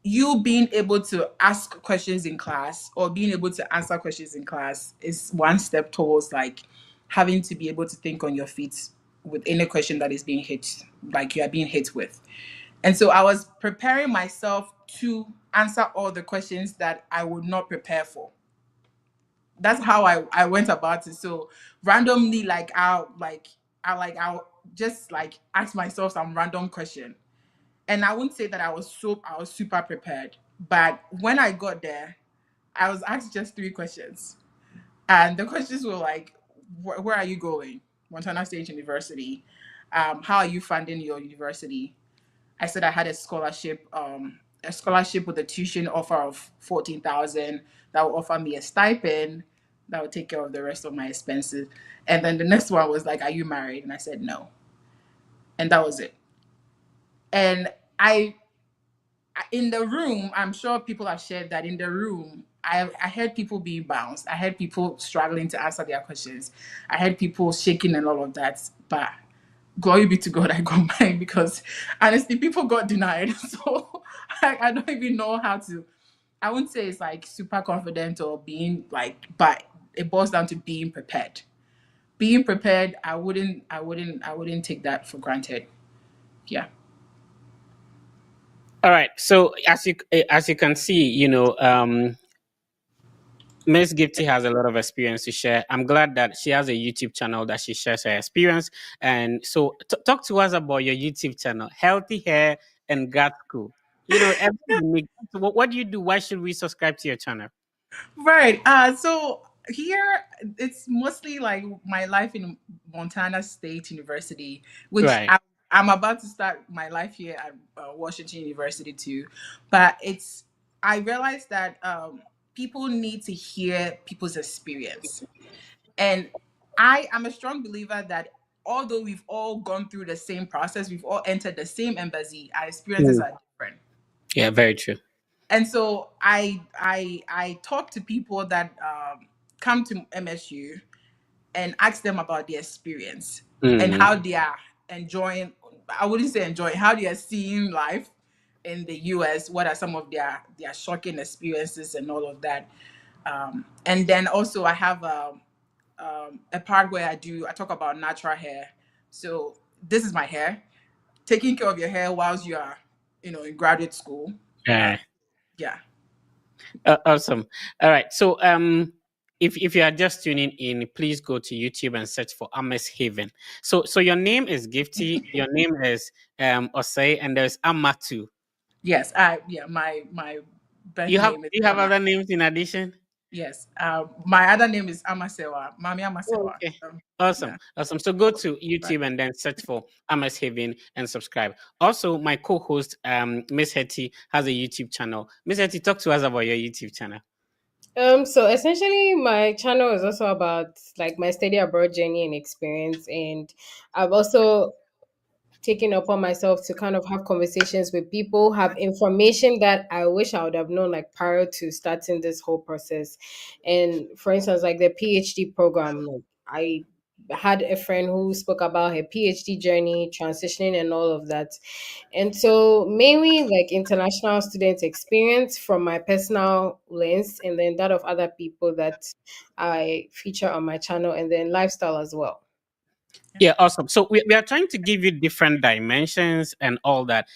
you being able to ask questions in class or being able to answer questions in class is one step towards like having to be able to think on your feet with any question that is being hit, like you are being hit with. And so I was preparing myself to answer all the questions that I would not prepare for. That's how I went about it. So randomly, I'll just like ask myself some random question. And I wouldn't say that I was super prepared. But when I got there, I was asked just 3 questions. And the questions were like, where are you going? Montana State University. How are you funding your university? I said I had a scholarship with a tuition offer of 14,000 that would offer me a stipend that would take care of the rest of my expenses. And then the next one was like, "Are you married?" And I said no, and that was it. And in the room, I'm sure people have shared that in the room. I heard people being bounced. I heard people struggling to answer their questions. I heard people shaking and all of that. But glory be to God, I got mine because honestly, people got denied. So I don't even know how to. I wouldn't say it's like super confident or being like, but it boils down to being prepared. Being prepared, I wouldn't take that for granted. Yeah. All right. So as you can see, Miss Gifty has a lot of experience to share. I'm glad that she has a YouTube channel that she shares her experience. And so, talk to us about your YouTube channel, Healthy Hair and Gut School. Every unique. So what do you do? Why should we subscribe to your channel? Right. So here it's mostly like my life in Montana State University, which Right. I'm about to start my life here at Washington University too. But it's I realized that people need to hear people's experience. And I am a strong believer that although we've all gone through the same process, we've all entered the same embassy, our experiences Mm. are different. Yeah, very true. And so I talk to people that come to MSU and ask them about their experience and Mm. how they are enjoying. I wouldn't say enjoying, how they are seeing life in the US. What are some of their shocking experiences and all of that. And then also I have a part where I talk about natural hair. So this is my hair. Taking care of your hair whilst you are, in graduate school. Uh, Yeah. yeah. Awesome. All right. So if you are just tuning in, please go to YouTube and search for Ames Haven. So your name is Gifty, your name is Osei, and there's Amatu. Yes. My birth name is Do you have Ama. other names in addition? Yes. My other name is Amasewa. Mami Oh, Amasewa. okay. Awesome. Yeah. Awesome. So go to Right. YouTube and then search for Ames Haven and subscribe. Also, my co-host, Miss Hetty, has a YouTube channel. Miss Hetty, talk to us about your YouTube channel. So essentially my channel is also about like my study abroad journey and experience, and I've also taken upon myself to kind of have conversations with people, have information that I wish I would have known like prior to starting this whole process. And for instance, like the PhD program, like, I had a friend who spoke about her PhD journey, transitioning and all of that. And so mainly like international student experience from my personal lens, and then that of other people that I feature on my channel, and then lifestyle as well. Yeah, awesome. So we are trying to give you different dimensions and all that.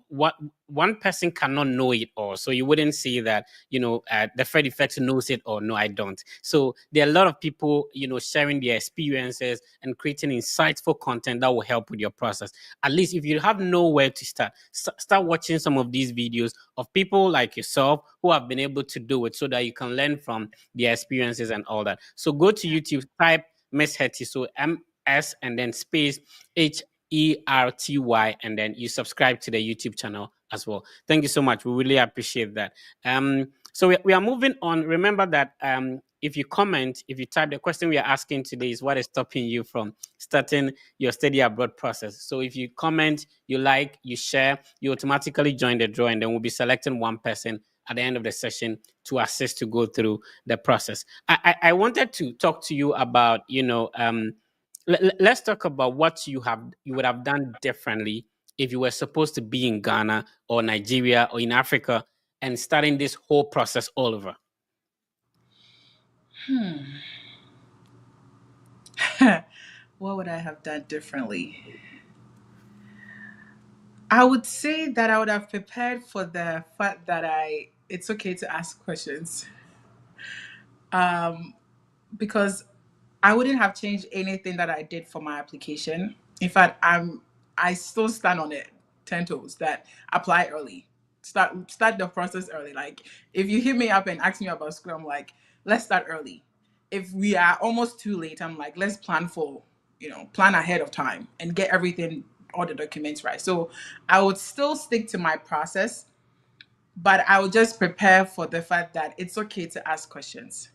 What one person cannot know it all. So you wouldn't see that, the Fred Effect knows it or no, I don't. So there are a lot of people, sharing their experiences and creating insightful content that will help with your process. At least if you have nowhere to start, start watching some of these videos of people like yourself who have been able to do it so that you can learn from their experiences and all that. So go to YouTube, type Miss Hetty. So MS and then space HERTY, and then you subscribe to the YouTube channel as well. Thank you so much. We really appreciate that. So we are moving on. Remember that if you comment, if you type, the question we are asking today is what is stopping you from starting your study abroad process. So if you comment, you like, you share, you automatically join the draw, and then we'll be selecting one person at the end of the session to assist to go through the process. I wanted to talk to you about, let's talk about what you would have done differently if you were supposed to be in Ghana or Nigeria or in Africa and starting this whole process all over. What would I have done differently? I would say that I would have prepared for the fact that it's okay to ask questions. Um, because I wouldn't have changed anything that I did for my application. In fact, I still stand on it 10 toes that apply early. Start the process early. Like if you hit me up and ask me about school, I'm like, let's start early. If we are almost too late, I'm like, let's plan ahead of time and get everything, all the documents right. So I would still stick to my process, but I would just prepare for the fact that it's okay to ask questions,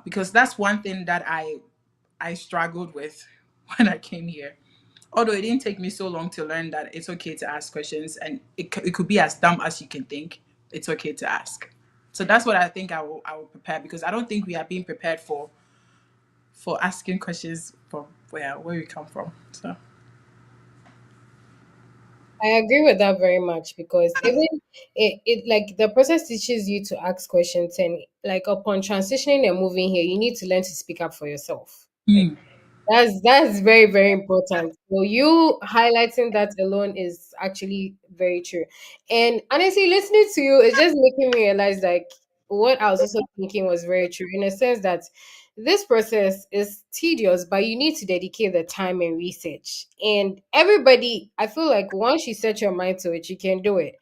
because that's one thing that I struggled with when I came here. Although it didn't take me so long to learn that it's okay to ask questions, and it could be as dumb as you can think. It's okay to ask. So that's what I think I will prepare, because I don't think we are being prepared for asking questions from where we come from. So I agree with that very much, because even it like the process teaches you to ask questions, and like upon transitioning and moving here, you need to learn to speak up for yourself. Like mm, that's very, very important. So you highlighting that alone is actually very true. And honestly, listening to you is just making me realize like what I was also thinking was very true, in a sense that this process is tedious, but you need to dedicate the time and research. And everybody, I feel like once you set your mind to it, you can do it.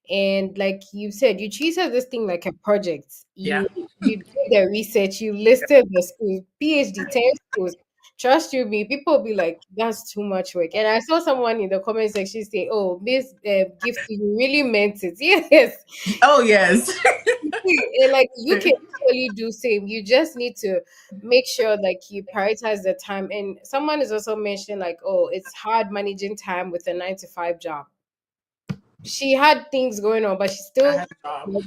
And like you said, you treated this thing like a project. yeah. You did the research, you listed the schools, PhD, 10 schools. Trust you me, people will be like, that's too much work. And I saw someone in the comment section say, oh, Miss Gift, you really meant it. Yes. Oh yes. And like you can totally do same. You just need to make sure like you prioritize the time. And someone is also mentioning like, oh, it's hard managing time with a 9 to 5 job. She had things going on, but she I still had a job.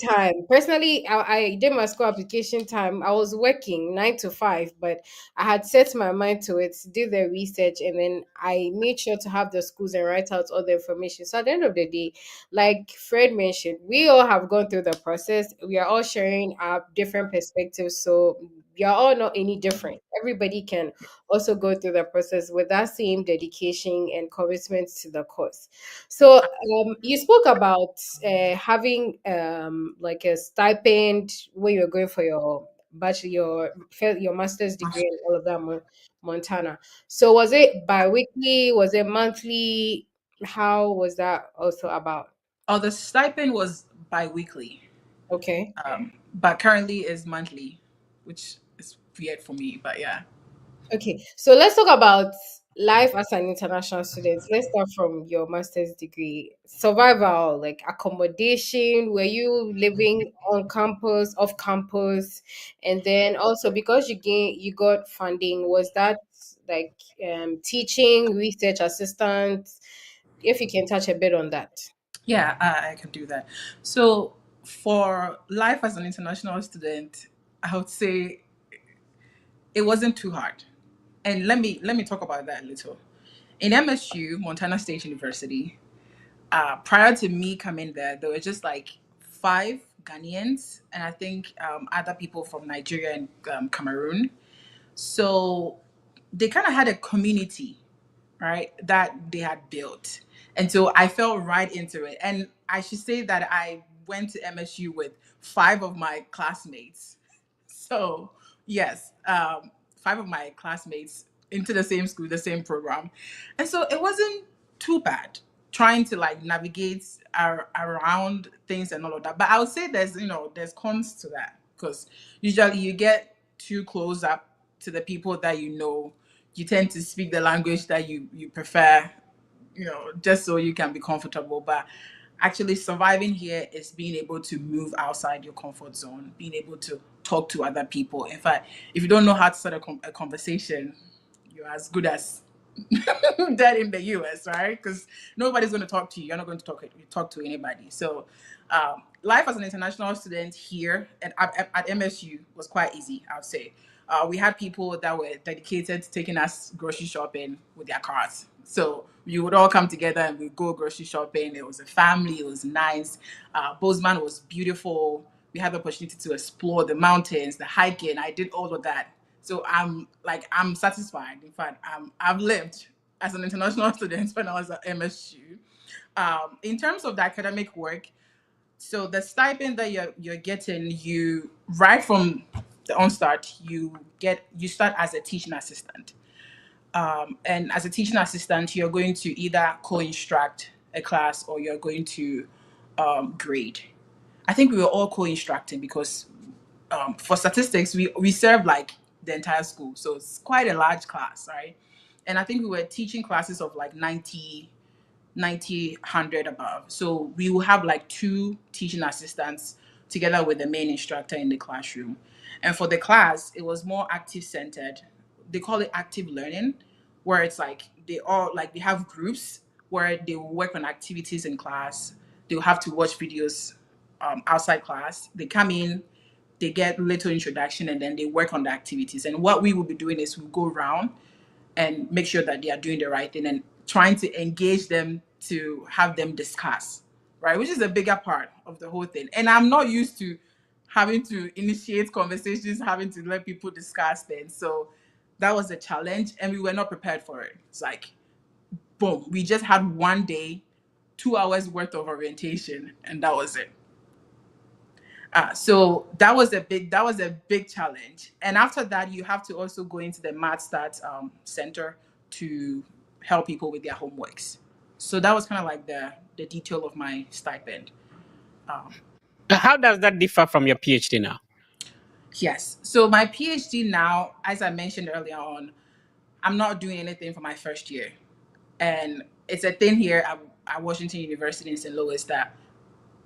time. Personally, I did my school application time. I was working 9 to 5, but I had set my mind to it, did the research, and then I made sure to have the schools and write out all the information. So at the end of the day, like Fred mentioned, we all have gone through the process. We are all sharing our different perspectives. So we are all not any different. Everybody can also go through the process with that same dedication and commitment to the course. So you spoke about having like a stipend when you're going for your bachelor, your master's degree, and all of that, Montana. So was it bi-weekly? Was it monthly? How was that also about? Oh, the stipend was bi-weekly, Okay. but currently is monthly, which is weird for me. But yeah. Okay, so let's talk about life as an international student. Let's start from your master's degree. Survival, like accommodation, were you living on campus, off campus? And then also because you got funding, was that like teaching, research assistant? If you can touch a bit on that. Yeah, I can do that. So for life as an international student, I would say it wasn't too hard. And let me talk about that a little. In MSU, Montana State University, prior to me coming there were just like 5 Ghanaians, and I think other people from Nigeria and Cameroon. So they kind of had a community, right, that they had built. And so I fell right into it. And I should say that I went to MSU with 5 of my classmates. So, yes, 5 of my classmates into the same school, the same program. And so it wasn't too bad trying to like navigate around things and all of that. But I would say there's cons to that, because usually you get too close up to the people that you know. You tend to speak the language that you prefer, just so you can be comfortable. But actually surviving here is being able to move outside your comfort zone, being able to talk to other people. In fact, if you don't know how to start a conversation, you're as good as dead in the US, right? Because nobody's going to talk to you. You're not going to talk to anybody. So life as an international student here at MSU was quite easy, I would say. We had people that were dedicated to taking us grocery shopping with their cars. So we would all come together and we'd go grocery shopping. It was a family. It was nice. Bozeman was beautiful. We had the opportunity to explore the mountains, the hiking. I did all of that. So I'm satisfied. In fact, I've lived as an international student when I was at MSU. In terms of the academic work, so the stipend that you're getting, you right from the onstart, you start as a teaching assistant. And as a teaching assistant, you're going to either co-instruct a class or you're going to grade. I think we were all co-instructing because for statistics, we serve like the entire school. So it's quite a large class, right? And I think we were teaching classes of like 90, 100 above. So we will have like 2 teaching assistants together with the main instructor in the classroom. And for the class, it was more active centered. They call it active learning, where it's like they have groups where they will work on activities in class. They'll have to watch videos outside class. They come in, they get little introduction, and then they work on the activities. And what we will be doing is we'll go around and make sure that they are doing the right thing and trying to engage them to have them discuss, right? Which is a bigger part of the whole thing. And I'm not used to having to initiate conversations, having to let people discuss things. So that was a challenge, and we were not prepared for it. It's like, boom, we just had one day, 2 hours worth of orientation, and that was it. So that was a big challenge. And after that, you have to also go into the Math Start Center to help people with their homeworks. So that was kind of like the detail of my stipend. Um, How does that differ from your PhD now? Yes. So my PhD now, as I mentioned earlier on, I'm not doing anything for my first year. And it's a thing here at Washington University in St. Louis that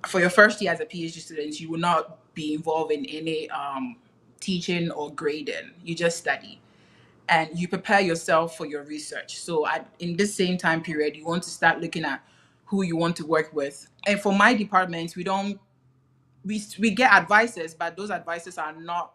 for your first year as a PhD student, you will not be involved in any teaching or grading. You just study and you prepare yourself for your research. So in this same time period, you want to start looking at who you want to work with. And for my department, we don't we get advisors, but those advisors are not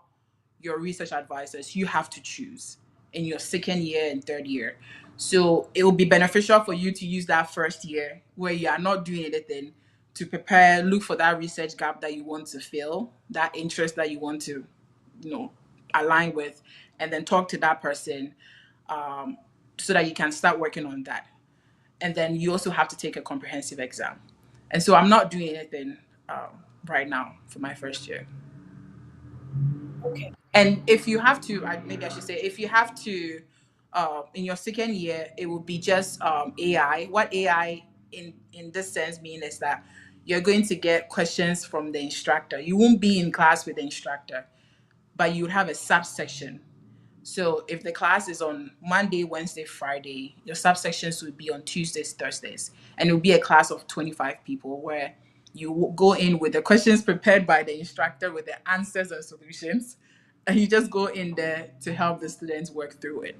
your research advisors. You have to choose in your second year and third year. So it will be beneficial for you to use that first year where you are not doing anything to prepare, look for that research gap that you want to fill, that interest that you want to, you know, align with, and then talk to that person um, so that you can start working on that. And then you also have to take a comprehensive exam. And so I'm not doing anything right now for my first year. Okay. And if you have to, maybe I should say, if you have to, in your second year, it will be just AI. What AI in this sense mean is that you're going to get questions from the instructor. You won't be in class with the instructor, but you would have a subsection. So if the class is on Monday, Wednesday, Friday, your subsections will be on Tuesdays, Thursdays, and it will be a class of 25 people where you go in with the questions prepared by the instructor with the answers and solutions, and you just go in there to help the students work through it.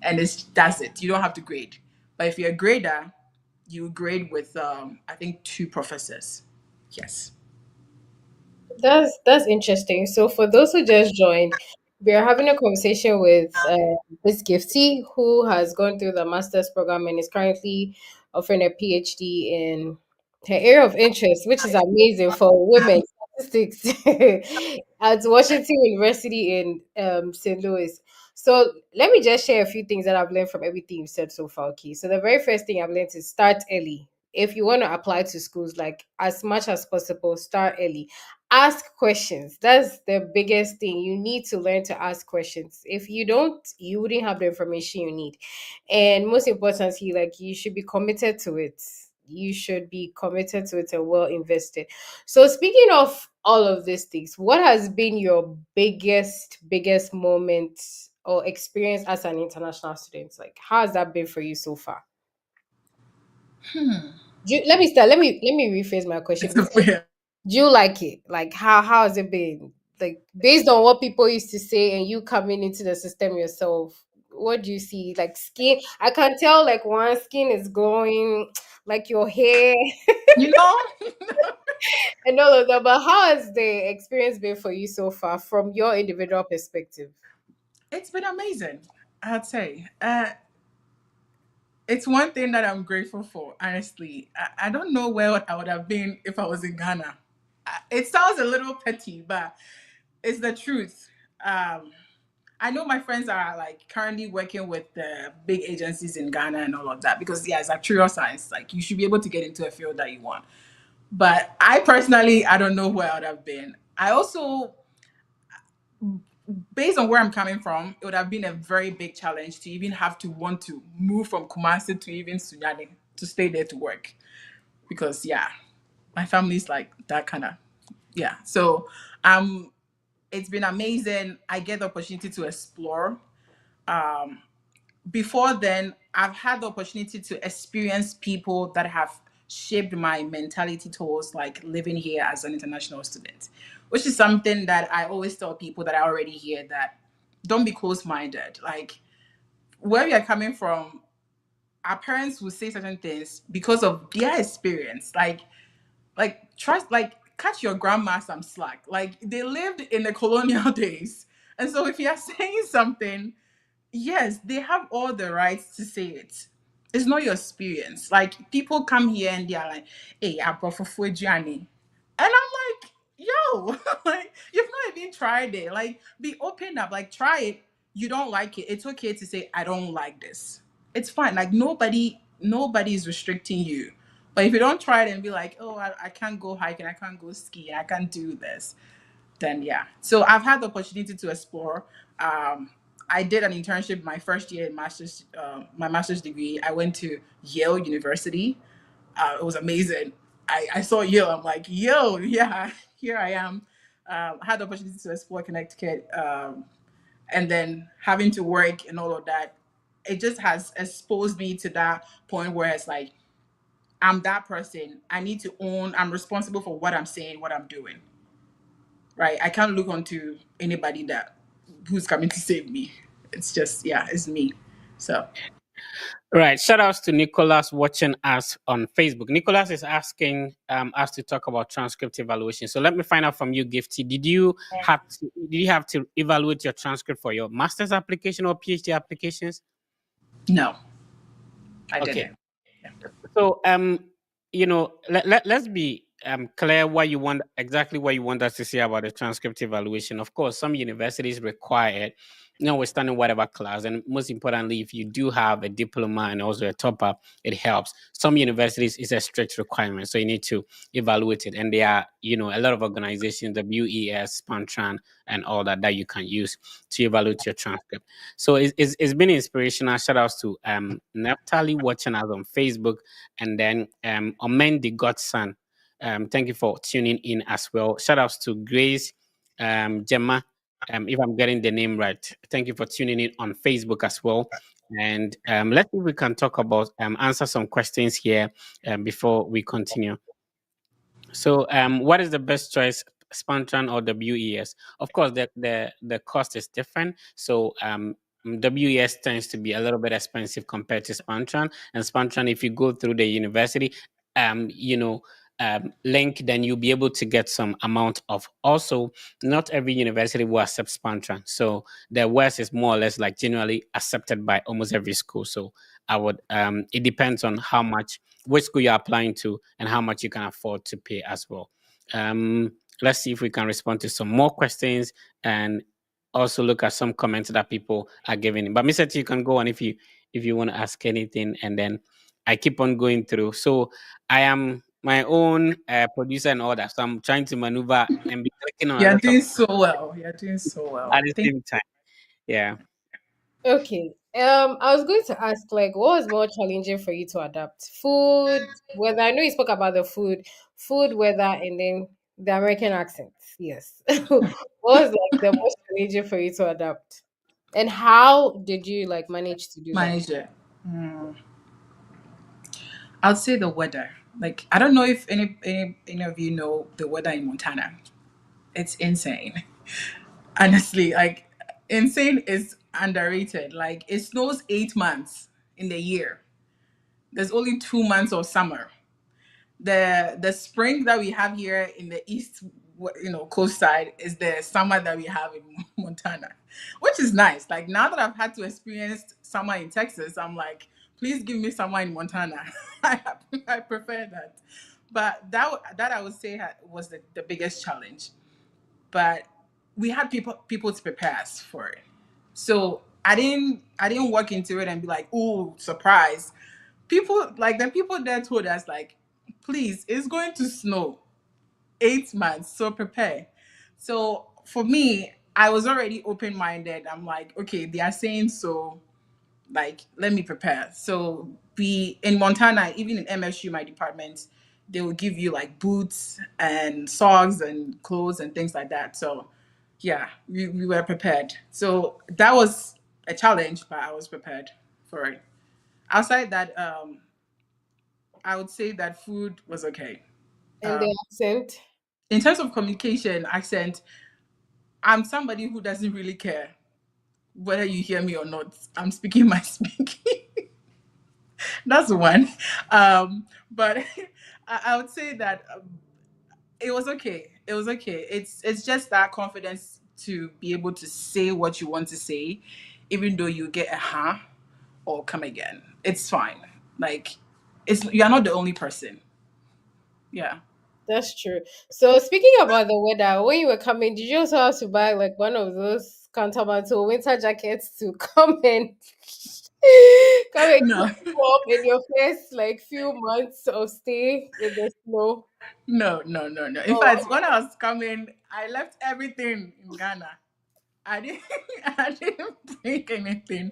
And that's it. You don't have to grade. But if you're a grader, you grade with I think two professors. Yes. That's interesting. So for those who just joined, we are having a conversation with Miss Gifty, who has gone through the master's program and is currently offering a PhD in her area of interest, which is amazing for women statistics at Washington University in St. Louis. So let me just share a few things that I've learned from everything you've said so far. Okay, so the very first thing I've learned is start early. If you want to apply to schools, like as much as possible, start early. Ask questions. That's the biggest thing. You need to learn to ask questions. If you don't, you wouldn't have the information you need. And most importantly, like you should be committed to it. You should be committed to it and well invested. So speaking of all of these things, what has been your biggest moment or experience as an international student? Like how has that been for you so far? Let me start. Let me rephrase my question. Do you like it? Like how has it been? Like based on what people used to say and you coming into the system yourself, what do you see? Like skin, I can tell like one skin is glowing, like your hair You know, and all of that. But how has the experience been for you so far from your individual perspective? it's been amazing. I'd say. It's one thing that I'm grateful for, honestly. I don't know where I would have been if I was in Ghana. It sounds a little petty, but it's the truth. Um, I know my friends are like currently working with the big agencies in Ghana and all of that because, yeah, it's actuarial science. Like, you should be able to get into a field that you want. But I personally, I don't know where I would have been. I also, based on where I'm coming from, it would have been a very big challenge to even have to want to move from Kumasi to even Sunyani to stay there to work. Because yeah, my family's like that kind of yeah. So it's been amazing. I get the opportunity to explore. Um Before then, I've had the opportunity to experience people that have shaped my mentality towards like living here as an international student, which is something that I always tell people that are already here that don't be close-minded. Like where we are coming from, our parents will say certain things because of their experience. Like trust, like cut your grandma some slack. Like they lived in the colonial days. And so if you're saying something, yes, they have all the rights to say it. It's not your experience. Like people come here and they're like, "Hey, I brought for Johnny," and I'm like, "Yo, like you've not even tried it. Like be open up. Like try it. You don't like it. It's okay to say I don't like this. It's fine. Like nobody is restricting you. But if you don't try it and be like, oh, I can't go hiking, I can't go ski, I can't do this, then yeah. So I've had the opportunity to explore. I did an internship my first year in my master's degree. I went to Yale University. It was amazing. I saw Yale. I'm like, yo, yeah, here I am. I had the opportunity to explore Connecticut, and then having to work and all of that, it just has exposed me to that point where it's like I'm that person. I need to own. I'm responsible for what I'm saying, what I'm doing. Right? I can't look onto anybody that who's coming to save me. It's just yeah, it's me. So Right. Shout outs to Nicholas watching us on Facebook. Nicholas is asking us to talk about transcript evaluation. So let me find out from you, Gifty. Did you have to evaluate your transcript for your master's application or PhD applications? no, I Okay. didn't. Yeah. So, let's be clear what you want, exactly what you want us to say about the transcript evaluation. Of course, some universities require it, notwithstanding whatever class. And most importantly, if you do have a diploma and also a top up, it helps. Some universities is a strict requirement. So you need to evaluate it. And there are, a lot of organizations, WES, Spantran, and all that you can use to evaluate your transcript. So it's been inspirational. Shout outs to Naphtali watching us on Facebook, and then Omen the Godson. Thank you for tuning in as well. Shout outs to Grace, Gemma, if I'm getting the name right. Thank you for tuning in on Facebook as well. And let's see if we can talk about answer some questions here before we continue. So, what is the best choice, Spantran or WES? Of course, the cost is different. So, WES tends to be a little bit expensive compared to Spantran. And Spantran, if you go through the university, um, you know, link, then you'll be able to get some amount of. Also, not every university will accept Spantran. So, the West is more or less like generally accepted by almost every school. So, it depends on how much which school you're applying to and how much you can afford to pay as well. Let's see if we can respond to some more questions and also look at some comments that people are giving. But Mr. T, you can go on if you want to ask anything, and then I keep on going through. So I am my own producer and all that, so I'm trying to maneuver and be clicking on a You're lot of doing so well. You're doing so well. at the Thank same time. Yeah. Okay. I was going to ask, like, what was more challenging for you to adapt? Food, weather. I know you spoke about the food, weather, and then the American accent. Yes. What was like the most challenging for you to adapt? And how did you like manage to do that? manager. Mm, I'd say the weather. Like I don't know if any of you know the weather in Montana. It's insane. Honestly, like insane is underrated. Like it snows 8 months in the year. There's only 2 months of summer. The spring that we have here in the east, coast side is the summer that we have in Montana, which is nice. Like now that I've had to experience summer in Texas, I'm like, please give me summer in Montana. I prefer that. But that I would say was the biggest challenge. But we had people to prepare us for it. So I didn't walk into it and be like, oh, surprise. The people there told us like, please, it's going to snow 8 months, so prepare. So for me, I was already open minded. I'm like, okay, they are saying so, like, let me prepare. So we in Montana, even in MSU, my department, they will give you like boots and socks and clothes and things like that. So yeah, we were prepared. So that was a challenge, but I was prepared for it. Outside that, I would say that food was okay. And the accent? In terms of communication, accent, I'm somebody who doesn't really care whether you hear me or not. I'm speaking my speaking. That's one. But I would say that it was okay. It was okay. It's just that confidence to be able to say what you want to say, even though you get a huh or come again. It's fine. Like you're not the only person. Yeah. That's true. So speaking about the weather, when you were coming, did you also have to buy like one of those countermantle winter jackets to come and come and No, keep you warm in your first like few months of stay in the snow? no. In Oh, fact, when I was coming, I left everything in Ghana. I didn't I didn't bring anything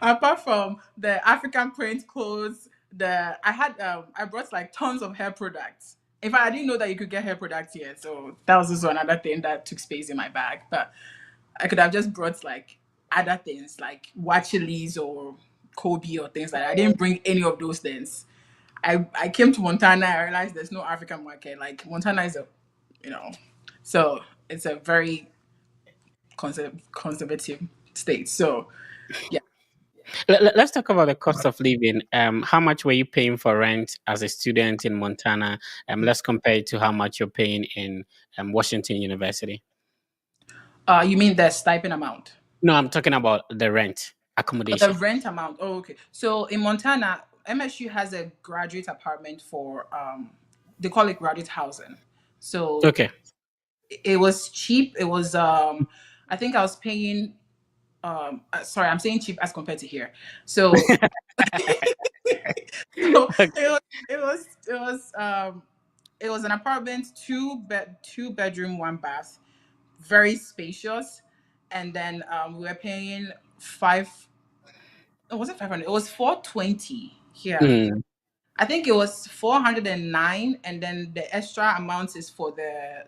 apart from the African print clothes. I brought like tons of hair products. In fact, I didn't know that you could get hair products here. So that was also another thing that took space in my bag. But I could have just brought like other things like watchilies or Kobe or things like that. I didn't bring any of those things. I came to Montana. I realized there's no African market. Like Montana is a, you know, so it's a very conservative state. So yeah. Let's talk about the cost of living. How much were you paying for rent as a student in Montana? Let's compare it to how much you're paying in Washington University. You mean the stipend amount? No, I'm talking about the rent The accommodation. rent amount. Oh, okay. So in Montana, MSU has a graduate apartment for they call it graduate housing. So Okay. it was cheap. It was I think I was paying sorry, I'm saying cheap as compared to here. So so it was an apartment, two bedroom, one bath, very spacious. And then we were paying five, oh, was it 500? It was 420 here. Mm, I think it was 409, and then the extra amount is for the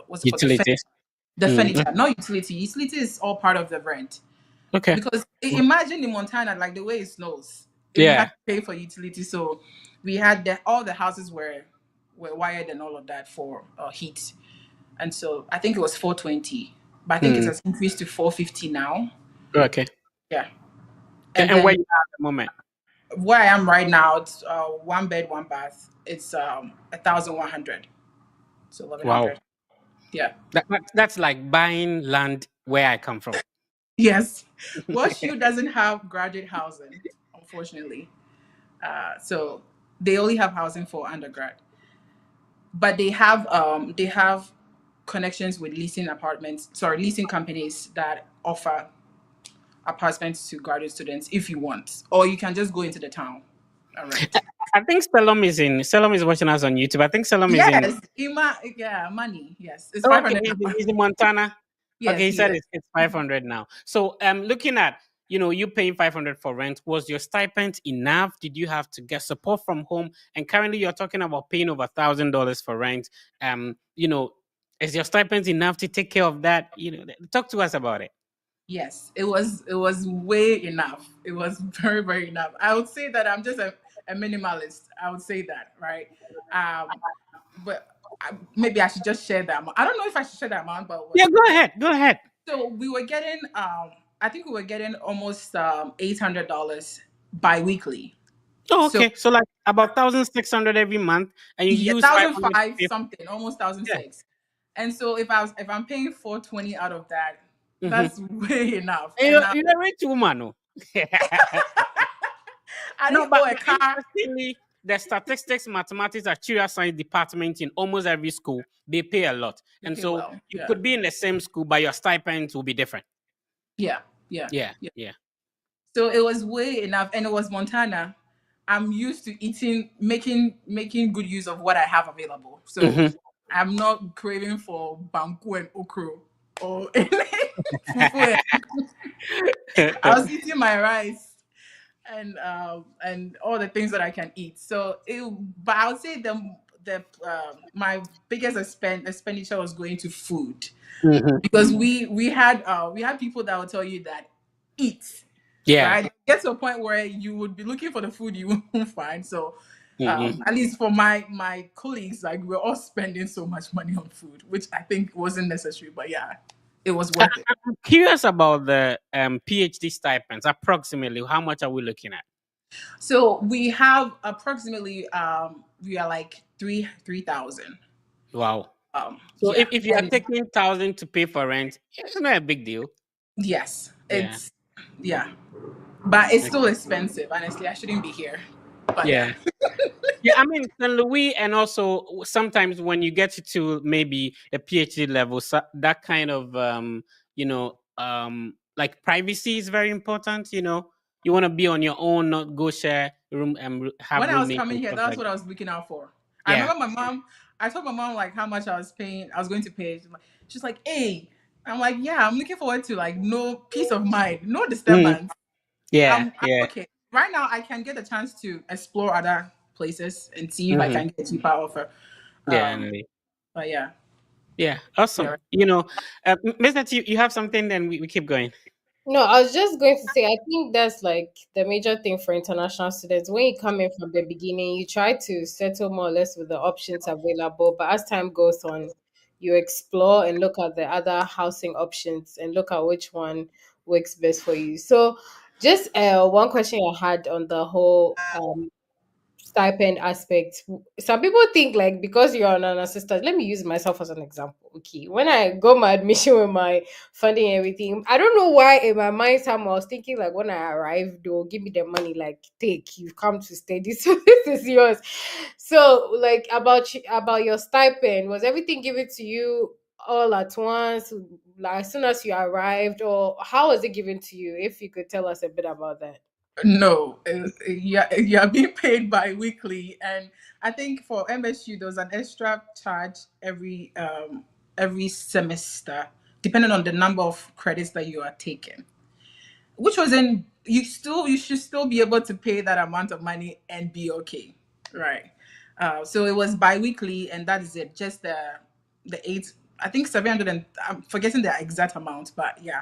what's it called, utilities. the Mm, furniture, not utility. Utility is all part of the rent. okay. Because imagine in Montana, like the way it snows, we had Yeah. to pay for utility. So we had all the houses were wired and all of that for heat, and so I think it was 420, but I think it Mm, has increased to 450 now. okay. Yeah, and And where then you are at the moment? where I am right now, it's one bed, one bath. It's 1,100, so Wow. 1,100. Yeah. That's like buying land where I come from. Yes. WashU doesn't have graduate housing, unfortunately. So they only have housing for undergrad, but they have connections with leasing companies that offer apartments to graduate students if you want, or you can just go into the town and rent. I think Salom is watching us on YouTube. I think Salom is in. Yes, yeah, money. Yes, it's Oh, okay, 500 now. he's in Montana. Okay, Yes, he he said is. it's 500 now. So looking at you paying 500 for rent, was your stipend enough? Did you have to get support from home? And currently you're talking about paying over $1,000 for rent. Is your stipend enough to take care of that? Talk to us about it. Yes, it was way enough. It was very, very enough. I would say that I'm just a minimalist. I would say that, right? But maybe I should just share that amount. I don't know if I should share that amount, but Yeah, go ahead. Go ahead. so we were getting I think we were getting almost $800 bi-weekly. Oh, So okay. So like about 1,600 every month, and you yeah, use 500 to 1,005 pay. something, almost Yeah. 1,006. And so if I'm paying 420 out of that, Mm-hmm. that's way enough. And You're a rich woman, no? I No, didn't but owe a car. interestingly, the statistics, mathematics, actuarial science department in almost every school, they pay a lot. You And pay so well. you Yeah. could be in the same school, but your stipends will be different. Yeah. Yeah. Yeah, Yeah. yeah. So it was way enough, and it was Montana. I'm used to making good use of what I have available. So Mhm. I'm not craving for banku and okro or fufu. I was eating my rice and all the things that I can eat. So but I would say the my biggest expenditure was going to food, Mhm. because we had people that would tell you that eat, Yeah. right? It gets to a point where you would be looking for the food you won't find. So Mhm. at least for my colleagues, like we're all spending so much money on food, which I think wasn't necessary, but yeah, it was worth it. I'm curious about the PhD stipends. Approximately, how much are we looking at? So we have approximately we are like 3,000. Wow. So Yeah, if you are and taking 1,000 to pay for rent, it's not a big deal. yes, Yeah. it's yeah, but it's Okay. still expensive. Honestly, I shouldn't be here, but Yeah. yeah. Yeah, I mean, St. Louis, and also sometimes when you get to maybe the PhD level, so that kind of, like privacy is very important. You want to be on your own, not go share room and have When I was roommates coming and here, stuff that's like what I that. was looking out for. I Yeah. remember my mom. I told my mom like how much I was paying. I was going to pay. She's like, "Hey," I'm like, "Yeah, I'm looking forward to like no peace of mind, no Mhm. disturbance. Yeah. I'm Yeah. okay right now. I can get a chance to explore other places and see if I Hmm. can get a cheaper offer. Um, Indeed. but yeah, Yeah, awesome. yeah. Mr. T, you have something, then we keep going. No, I was just going to say, I think that's like the major thing for international students. When you come in from the beginning, you try to settle more or less with the options available. But as time goes on, you explore and look at the other housing options and look at which one works best for you. So, just one question I had on the whole stipend aspect. Some people think like because you're an assistant, let me use myself as an example. Okay. When I got my admission with my funding and everything, I don't know why in my mind somehow I was thinking like when I arrived, they'll give me the money, like take, you've come to study, so this is yours. So like about your stipend, was everything given to you all at once, like as soon as you arrived, or how was it given to you? If you could tell us a bit about that. No, you're being paid bi-weekly, and I think for MSU there's an extra charge every semester, depending on the number of credits that you are taking. Which was in you should still be able to pay that amount of money and be okay, right? So it was bi-weekly, and that is it. Just the eight, I think 700, and I'm forgetting the exact amount, but yeah,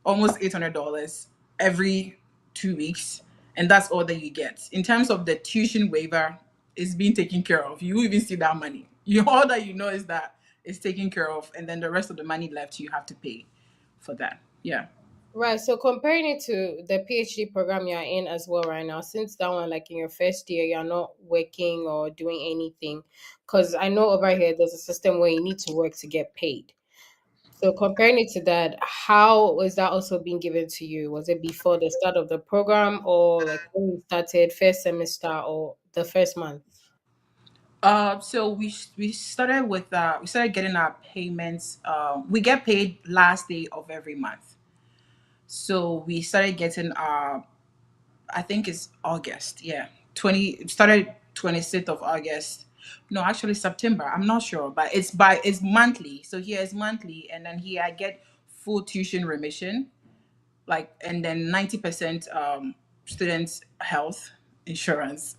almost $800 every 2 weeks, and that's all that you get. In terms of the tuition waiver, is being taken care of. You even see that money. You all that you know is that it's taken care of, and then the rest of the money left you have to pay for that. Yeah. Right. So comparing it to the PhD program you're in as well right now, since that one, like in your first year, you're not working or doing anything. Because I know over here there's a system where you need to work to get paid. So comparing it to that, how was that also being given to you? Was it before the start of the program or like when you started first semester or the first month? So we started with we started getting our payments. We get paid last day of every month. So we started getting our, I think it's August. Yeah, it started 26th of August. No, actually September. I'm not sure, but it's monthly. So here is monthly, and then here I get full tuition remission, like, and then 90% students health insurance.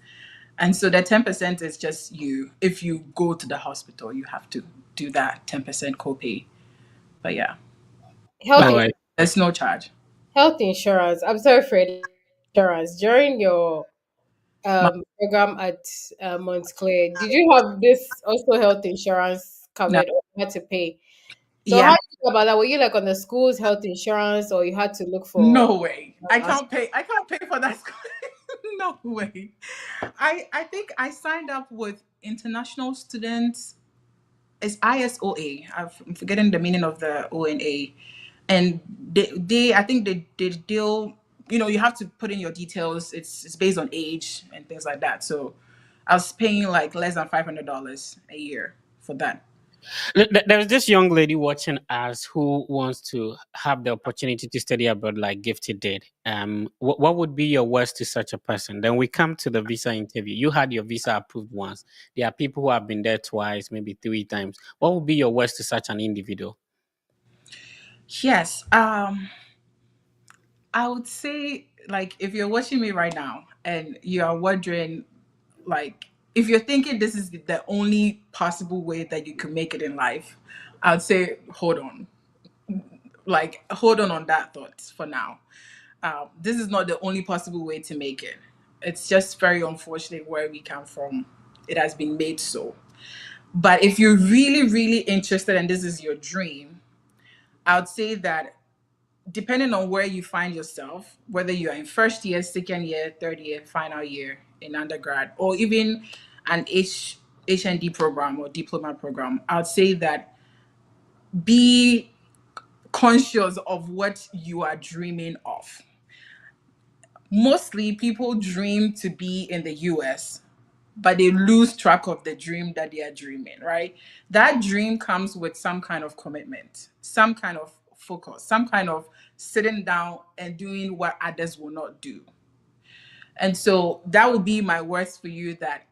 And so the 10% is just you. If you go to the hospital, you have to do that 10% copay. But yeah, Health All in- right. there's no charge. health insurance. I'm sorry, Fred. Insurance during your My, program at Montclair, did you have this also health insurance no, covered or you had to pay? So how yeah, do you feel about that? Were you like on the school's health insurance or you had to look for no way. I us? can't pay. I can't pay for that. No way. I think I signed up with international students. It's ISOA. I'm forgetting the meaning of the ONA, and they I think they deal. You know, you have to put in your details. It's based on age and things like that. So I was paying like less than $500 a year for that. There's this young lady watching us who wants to have the opportunity to study abroad, like Gifted did. What would be your words to such a person? Then we come to the visa interview. You had your visa approved once. There are people who have been there twice, maybe three times. What would be your words to such an individual? Yes. I would say, like, if you're watching me right now and you are wondering, like, if you're thinking this is the only possible way that you can make it in life, I would say hold on. Like, hold on that thought for now. This is not the only possible way to make it. It's just very unfortunate where we come from. It has been made so. But if you're really, really interested and this is your dream, I would say that depending on where you find yourself, whether you're in first year, second year, third year, final year in undergrad, or even an HND program or diploma program, I would say that be conscious of what you are dreaming of. Mostly people dream to be in the US, but they lose track of the dream that they are dreaming, right? That dream comes with some kind of commitment, some kind of focus, some kind of sitting down and doing what others will not do. And so that would be my words for you, that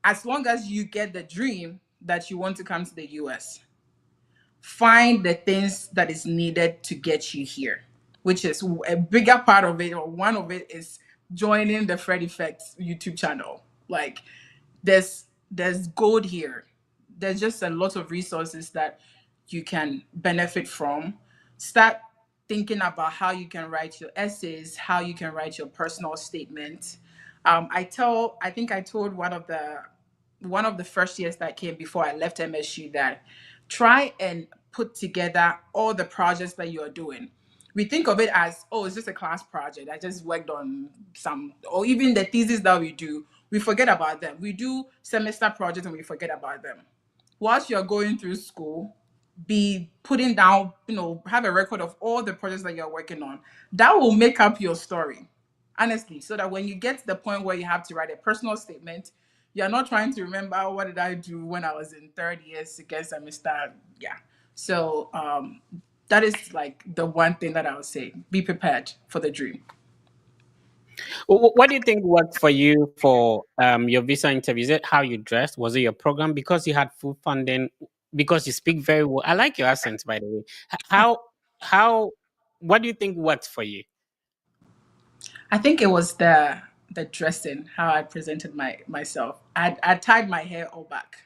as long as you get the dream that you want to come to the US, find the things that is needed to get you here, which is a bigger part of it, or one of it is joining the Fred Effect YouTube channel. Like, there's gold here. there's just a lot of resources that you can benefit from. Start thinking about how you can write your essays, how you can write your personal statement. I think I told one of the first years that came before I left MSU that try and put together all the projects that you are doing. We think of it as, oh, it's just a class project. I just worked on some, or even the thesis that we do, we forget about them. We do semester projects and we forget about them. Whilst you're going through school, be putting down, have a record of all the projects that you're working on. That will make up your story, honestly, so that when you get to the point where you have to write a personal statement, you're not trying to remember, what did I do when I was in third year, second semester. Yeah. So that is like the one thing that I would say. Be prepared for the dream. What do you think worked for you for your visa interview? Is it how you dressed? Was it your program? Because you had full funding? Because you speak very well. I like your accent, by the way. How what do you think worked for you? I think it was the dressing, how I presented myself. I tied my hair all back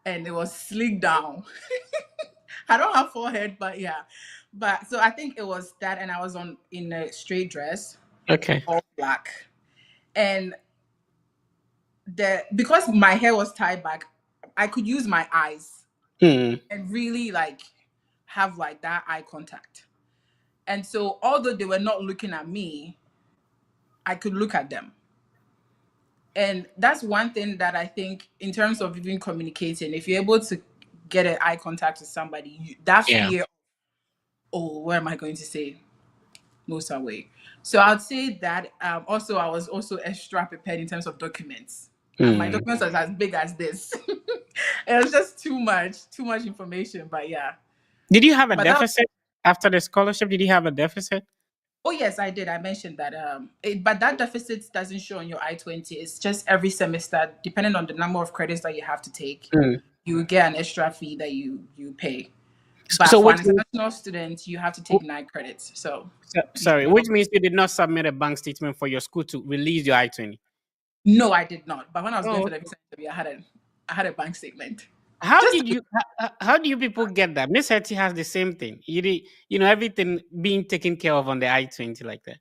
and it was slicked down. I don't have forehead, but yeah. But so I think it was that, and I was on in a straight dress, Okay. all black, and the because my hair was tied back, I could use my eyes Hmm. and really like have like that eye contact. And so although they were not looking at me, I could look at them. And that's one thing that I think in terms of even communicating, if you're able to get an eye contact with somebody, that Yeah. fear, oh, what am I going to say, moves away. So I'd say that also I was also extra prepared in terms of documents. My Hmm. documents was as big as this. It was just too much information. But yeah, Did you have a but that deficit after the scholarship? Did you have a deficit? oh yes, I did. I mentioned that. But that deficit doesn't show on your I-20. It's just every semester, depending on the number of credits that you have to take, Hmm. you get an extra fee that you pay. But So for which an means, international student, you have to take 9 credits. So sorry, which means you did not submit a bank statement for your school to release your I-20. no, I did not. But when I was going Oh, for the visa interview, I had a bank statement. how Just did you? How do you people get that? Miss Hetty has the same thing. Everything being taken care of on the I-20 like that.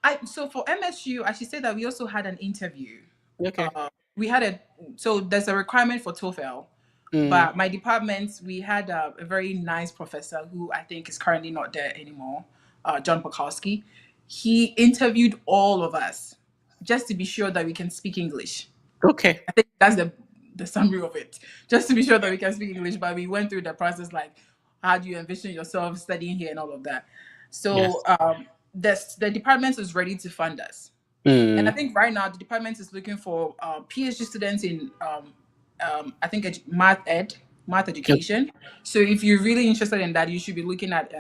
I so for MSU, I should say that we also had an interview. Okay. We had so there's a requirement for TOEFL, Mm. but my department we had a very nice professor who I think is currently not there anymore, John Pokowski. He interviewed all of us just to be sure that we can speak English. Okay. I think that's the summary of it. Just to be sure that we can speak English, but we went through the process like how do you envision yourself studying here and all of that. So Yes. the department is ready to fund us. And I Mm. think right now the department is looking for PhD students in I think math education. So if you're really interested in that, you should be looking at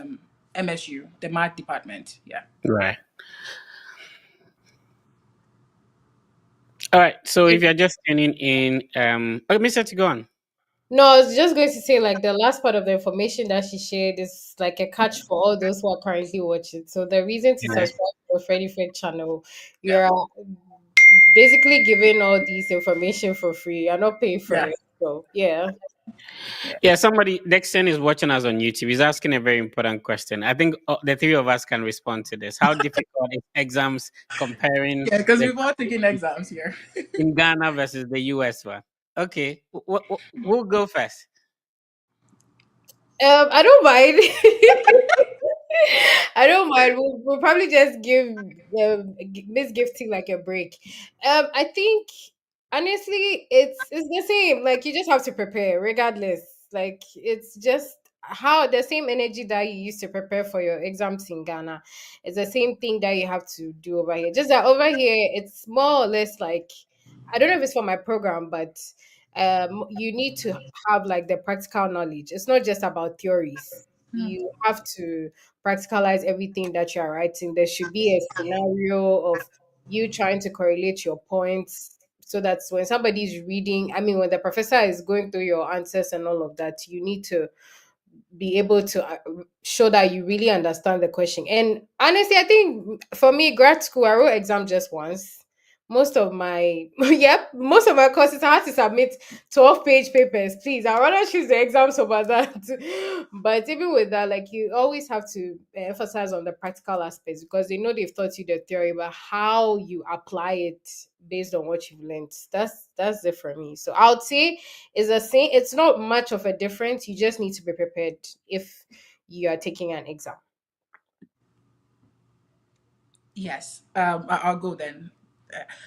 MSU, the math department. Yeah. Right. All right. So if you're just tuning in, Mr. To go on. No, I was just going to say, like, the last part of the information that she shared is like a catch for all those who are currently watching. So the reason to Yeah. subscribe to the Freddy Fred channel, Yeah. you're basically giving all these information for free. You're not paying for Yeah. it. So yeah. Yeah. Yeah. Somebody, Dexter is watching us on YouTube. He's asking a very important question. I think the three of us can respond to this. How difficult is exams comparing Yeah, because the we've all taken exams here. in Ghana versus the US one? Okay. We'll go first. I don't mind. I don't mind. We'll probably just give Miss Gifting like a break. I think honestly, it's the same. Like you just have to prepare, regardless. Like it's just how the same energy that you used to prepare for your exams in Ghana is the same thing that you have to do over here. Just that over here, it's more or less like I don't know if it's for my program, but you need to have like the practical knowledge. It's not just about theories. You have to practicalize everything that you are writing. There should be a scenario of you trying to correlate your points so that when somebody is reading, I mean, when the professor is going through your answers and all of that, you need to be able to show that you really understand the question. And honestly, I think for me, grad school, I wrote exam just once, most of my yep, most of my courses I had to submit 12-page papers. Please, I'd rather choose the exams over that. But even with that, like, you always have to emphasize on the practical aspects, because they know they've taught you the theory, but how you apply it based on what you've learned, that's it for me. So I would say it's the same. It's not much of a difference. You just need to be prepared if you are taking an exam. Yes, I'll go then.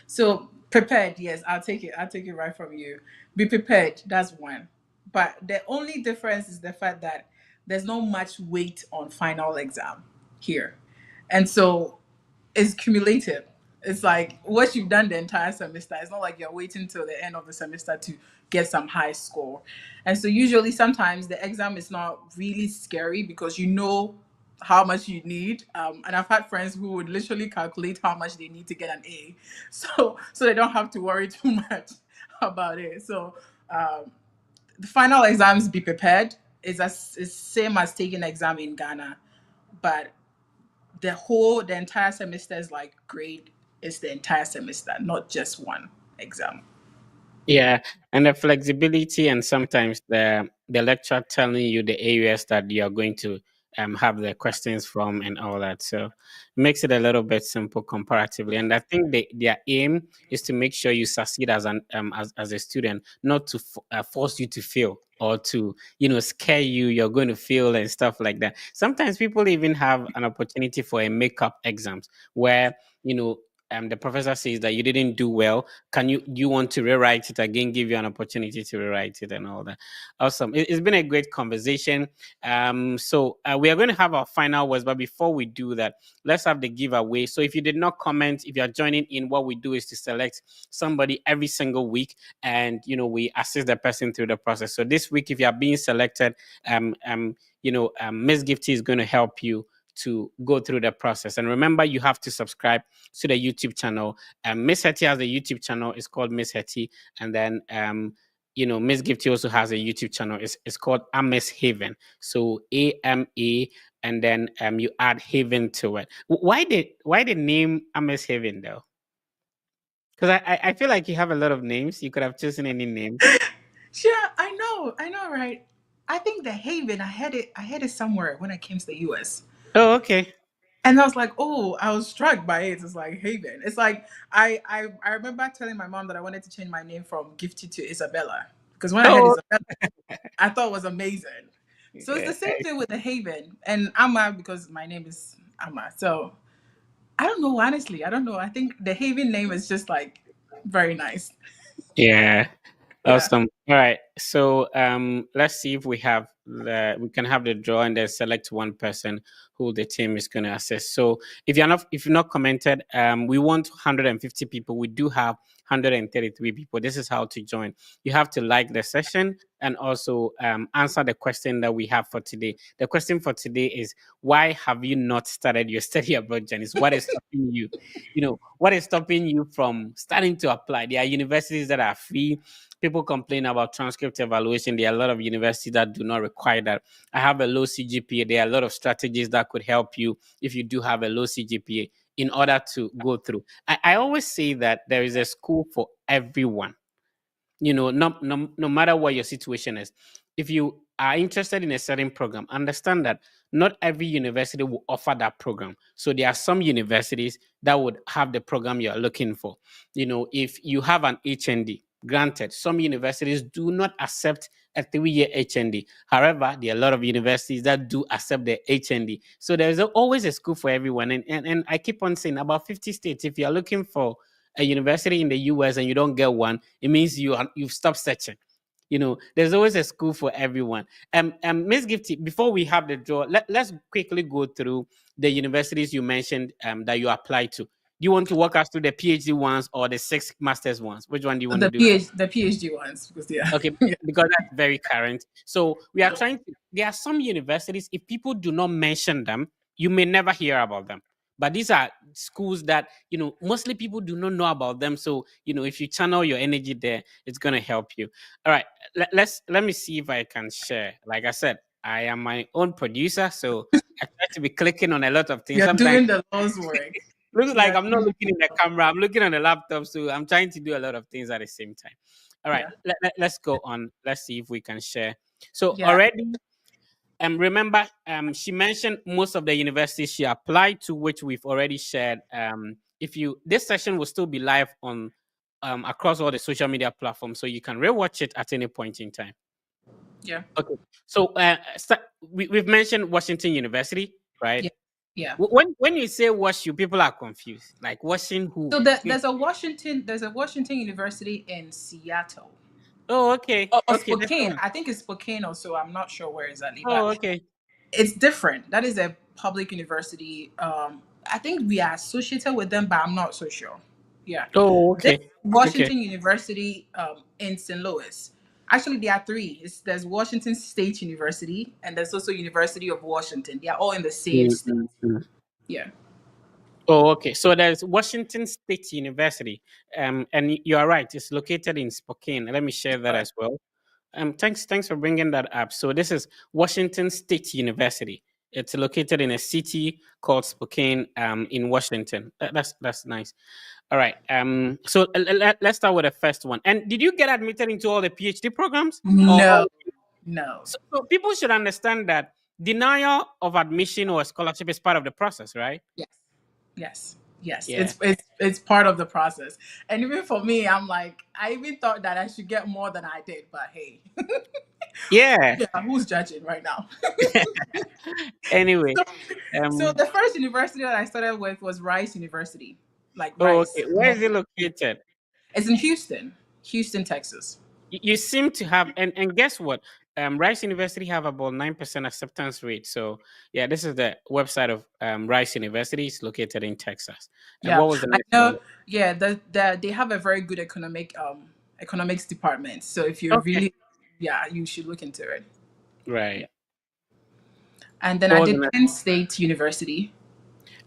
So prepared, yes, I'll take it. I'll take it right from you. Be prepared. That's one. But the only difference is the fact that there's not much weight on final exam here, and so it's cumulative. It's like what you've done the entire semester. It's not like you're waiting till the end of the semester to get some high score. And so usually sometimes the exam is not really scary because you know how much you need. And I've had friends who would literally calculate how much they need to get an A. So they don't have to worry too much about it. So the final exams, be prepared. It's same as taking an exam in Ghana, but the entire semester is like grade is the entire semester, not just one exam. Yeah, and the flexibility, and sometimes the lecturer telling you the areas that you are going to have the questions from and all that. So it makes it a little bit simple comparatively. And I think their aim is to make sure you succeed as an as a student, not to force you to fail or to scare you you're going to fail and stuff like that. Sometimes people even have an opportunity for a makeup exams where the professor says that you didn't do well. Do you want to rewrite it again, give you an opportunity to rewrite it and all that. Awesome. It's been a great conversation. So we are going to have our final words, but before we do that, let's have the giveaway. So if you did not comment, if you are joining in, what we do is to select somebody every single week, and we assist the person through the process. So this week, if you are being selected, Miss Gifty is going to help you to go through the process. And remember, you have to subscribe to the YouTube channel. Miss Hetty has a YouTube channel. It's called Miss Hetty. And then Miss Gifty also has a YouTube channel. It's called Ames Haven. So AMA, and then you add Haven to it. Why the name Ames Haven though? Because I feel like you have a lot of names. You could have chosen any name. Sure, I know, right? I think the Haven, I had it somewhere when I came to the US. Oh, okay. And I was like, oh, I was struck by it. It's like Haven. It's like I remember telling my mom that I wanted to change my name from Gifty to Isabella. Because when I heard Oh, Isabella, I thought it was amazing. So it's yeah. the same thing with the Haven. And Amma, because my name is Amma. So I don't know, honestly. I don't know. I think the Haven name is just like very nice. Yeah. Yeah. Awesome. All right. So let's see if we can have the draw and then select one person who the team is going to assess. So if you're not commented, we want 150 people. We do have 133 people. This is how to join. You have to like the session and also answer the question that we have for today. The question for today is, why have you not started your study abroad journeys? What is stopping you? What is stopping you from starting to apply? There are universities that are free. People complain about transcript evaluation. There are a lot of universities that do not require that. I have a low CGPA. There are a lot of strategies that could help you if you do have a low CGPA in order to go through. I always say that there is a school for everyone. No matter what your situation is. If you are interested in a certain program, understand that not every university will offer that program. So there are some universities that would have the program you're looking for. If you have an HND, granted, some universities do not accept a 3-year HND. However, there are a lot of universities that do accept the HND. So there's always a school for everyone. And I keep on saying about 50 states, if you're looking for a university in the US and you don't get one, it means you've stopped searching. There's always a school for everyone. Miss Gifty, before we have the draw, let's quickly go through the universities you mentioned that you applied to. Do you want to walk us through the PhD ones or the 6 masters ones? Which one do you want to do first? The PhD ones, because yeah. Okay, Yeah. because that's very current. So we are trying to. There are some universities, if people do not mention them, you may never hear about them. But these are schools that mostly people do not know about them. So if you channel your energy there, it's gonna help you. All right, let me see if I can share. Like I said, I am my own producer, so I try to be clicking on a lot of things. You're Sometimes doing the Lord's work. Looks like Yeah. I'm not looking in the camera. I'm looking on the laptop, so I'm trying to do a lot of things at the same time. All right, Yeah. let's go on. Let's see if we can share. So Yeah. already, remember, she mentioned most of the universities she applied to, which we've already shared. If you this session will still be live on across all the social media platforms, so you can rewatch it at any point in time. Yeah. Okay, so we've mentioned Washington University, right? Yeah. Yeah. When you say wash you, people are confused. Like washing who? So there's a Washington University in Seattle. Oh, okay, Or okay, that's the Spokane. one. I think it's Spokane also. I'm not sure where exactly, but Oh, okay. it's different. That is a public university. I think we are associated with them, but I'm not so sure. Yeah. Oh, This okay, okay. Washington University in St. Louis. Actually, there are three. There's Washington State University, and there's also University of Washington. They are all in the same Mm, state. mm, mm. Yeah. Oh, okay. So there's Washington State University, and you are right. It's located in Spokane. Let me share that Correct. as well. Thanks for bringing that up. So this is Washington State University. It's located in a city called Spokane, in Washington. That's nice. All right. So let's start with the first one. And did you get admitted into all the PhD programs? No, no. So people should understand that denial of admission or scholarship is part of the process, right? Yes, yes, yes. Yeah. It's part of the process. And even for me, I'm like, I even thought that I should get more than I did, but hey, Yeah. yeah, who's judging right now? Anyway. so, so Um. the first university that I started with was Rice University, like Oh, Rice. okay. Where is it located? It's in Houston, Texas. You seem to have, and guess what? Rice University have about 9% acceptance rate. So yeah, this is the website of Rice University. It's located in Texas. And Yeah, what was the I next one? know. Yeah, they have a very good economics department. So if you're Okay. really, yeah, you should look into it. Right. Yeah. And then I What was the did next? Penn State University.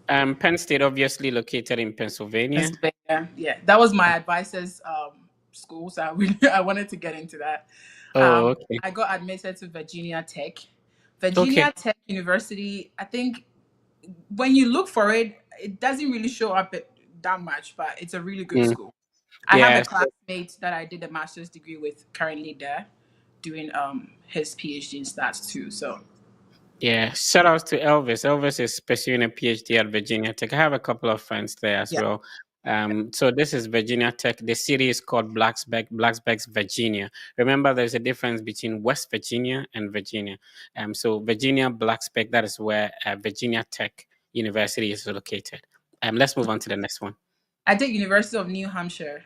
Penn State, obviously located in Pennsylvania. Pennsylvania. Yeah, that was my advisor's school, so I really I wanted to get into that. Oh, okay. I got admitted to Virginia Tech. Okay. Virginia Tech University. I think when you look for it, it doesn't really show up that much, but it's a really good Mm. school. I have a Yeah. classmate that I did a master's degree with currently there, doing his PhD in stats too. So Yeah, shout out to Elvis. Elvis is pursuing a PhD at Virginia Tech. I have a couple of friends there as yeah, well. So this is Virginia Tech. The city is called Blacksburg, Virginia. Remember, there's a difference between West Virginia and Virginia. So Virginia Blacksburg, that is where Virginia Tech University is located. Let's move on to the next one. I did University of New Hampshire,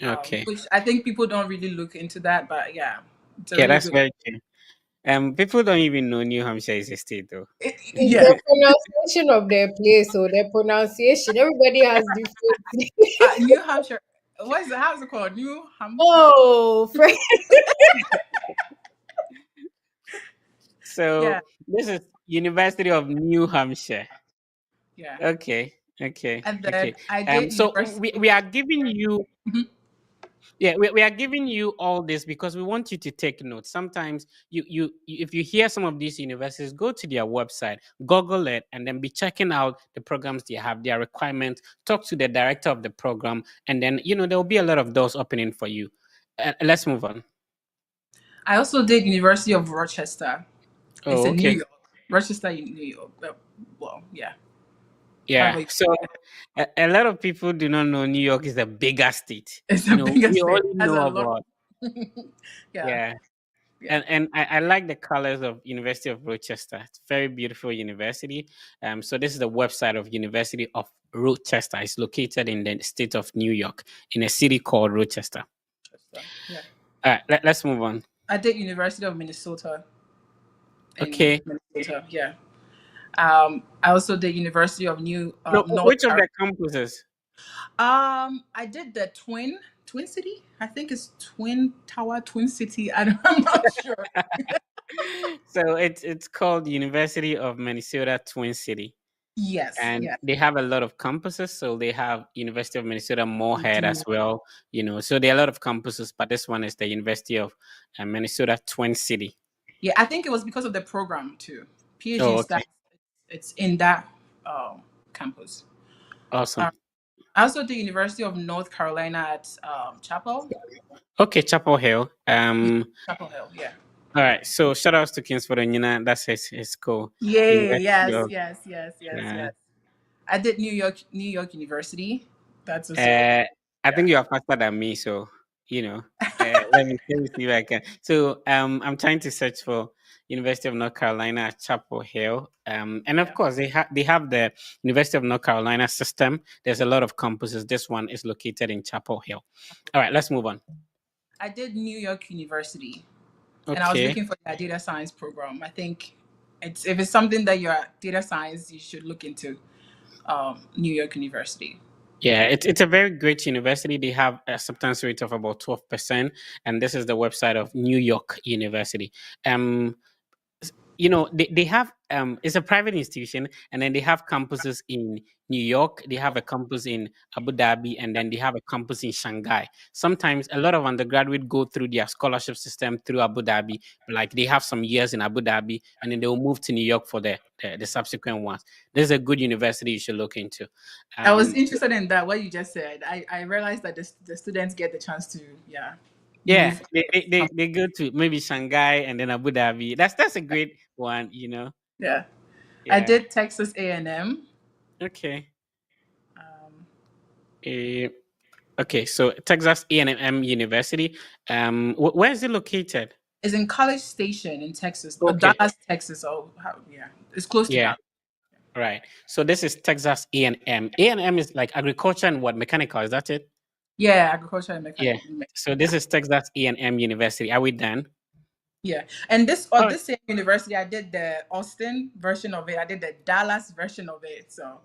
Okay. which I think people don't really look into that, but yeah, it's a Yeah, really that's good. very true. People don't even know New Hampshire is a state, though. It's Yeah, the pronunciation of the place, so the pronunciation. Everybody has different. New Hampshire. How's it called? New Hampshire. Oh, friend. So Yeah, this is University of New Hampshire. yeah. Okay, okay, And then okay. I did So University. we are giving you, Mhm. yeah, we are giving you all this because we want you to take notes. Sometimes if you hear some of these universities, go to their website, Google it, and then be checking out the programs they have, their requirements. Talk to the director of the program, and then there will be a lot of doors opening for you. Let's move on. I also did University of Rochester. It's Oh, in New okay. York. Rochester in New York. Well, yeah. How Yeah. about you? So a lot of people do not know New York is the bigger state. It's the We biggest state. only Has know a lot. about, Yeah, yeah. yeah. And I like the colors of University of Rochester. It's very beautiful university. So this is the website of University of Rochester. It's located in the state of New York, in a city called Rochester. Rochester. Yeah. All right, let's move on. I did University of Minnesota in Okay. Minnesota. Yeah. I also did University of No, North which of Carolina. the campuses? I did the Twin City. I think it's Twin Tower, Twin City. I'm not sure. So it's called University of Minnesota Twin City. Yes, And yeah, they have a lot of campuses. So they have University of Minnesota we Moorhead do. as well. So there are a lot of campuses, but this one is the University of Minnesota Twin City. Yeah, I think it was because of the program too. PhD Oh, in okay. stats. It's in that campus. Awesome. Uh, I also did University of North Carolina at Chapel. Okay, Chapel Hill. Yeah, Chapel Hill. Yeah. All right. So shout outs to Kingsford and that's his school. Yeah. University Yes. of Yes. Yes. Yes. uh, Yes. I did New York University. That's also uh I yeah. think you are faster than me, so you know. Let me see if I can. So I'm trying to search for University of North Carolina at Chapel Hill. And of Yeah. course they have the University of North Carolina system. There's a lot of campuses. This one is located in Chapel Hill. All right, let's move on. I did New York University, and I was Okay. looking for that data science program. I think it's if it's something that you're data science, you should look into New York University. Yeah, it's a very great university. They have a acceptance rate of about 12%, and this is the website of New York University. Um, they have it's a private institution, and then they have campuses in New York, they have a campus in Abu Dhabi, and then they have a campus in Shanghai. Sometimes a lot of undergraduate go through their scholarship system through Abu Dhabi, like they have some years in Abu Dhabi, and then they will move to New York for the subsequent ones. This is a good university you should look into. I was um interested in that what you just said. I realized that the students get the chance to yeah, move. they go to maybe Shanghai and then Abu Dhabi. That's a great one. Yeah, I Yeah. did Texas A&M. Okay. Um, Eh, okay, so Texas A&M University. Where is it located? is in College Station in Texas, Okay. Dallas, Texas. Yeah, it's close to Yeah. Dallas. Right. So this is Texas A&M. A&M is like agriculture and what, mechanical? Is that it? Yeah, agriculture and Yeah. mechanic. So this is Texas A&M University. Are we done? Yeah, and All right. this same university, I did the Austin version of it. I did the Dallas version of it. So,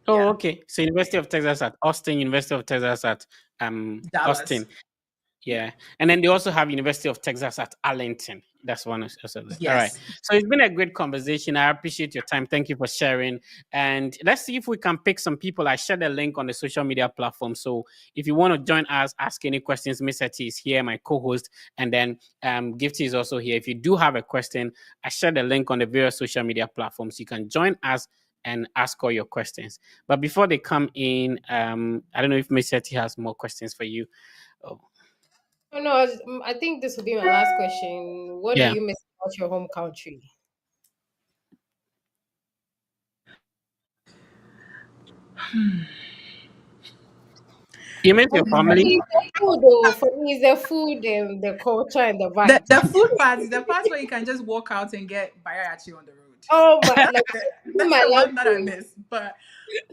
Oh, yeah, okay. So University of Texas at Austin, University of Texas at Dallas. Austin. Yeah. Yeah, and then they also have University of Texas at Arlington. That's one also there. All right. Yes. So it's been a great conversation. I appreciate your time. Thank you for sharing. And let's see if we can pick some people. I shared a link on the social media platform. So if you want to join us, ask any questions. Miss Eti is here, my co-host, and then Gifty is also here. If you do have a question, I shared a link on the various social media platforms. You can join us and ask all your questions. But before they come in, I don't know if Miss Eti has more questions for you. Oh, Oh, no, I think this will be my last question. What do yeah. you miss about your home country? You meant For your me, family? it's the food, though. For me, it's the food and the culture and the The vibes. the food part is the part where you can just walk out and get bayachi on the road. Oh my, like That's my the one that I language. miss. But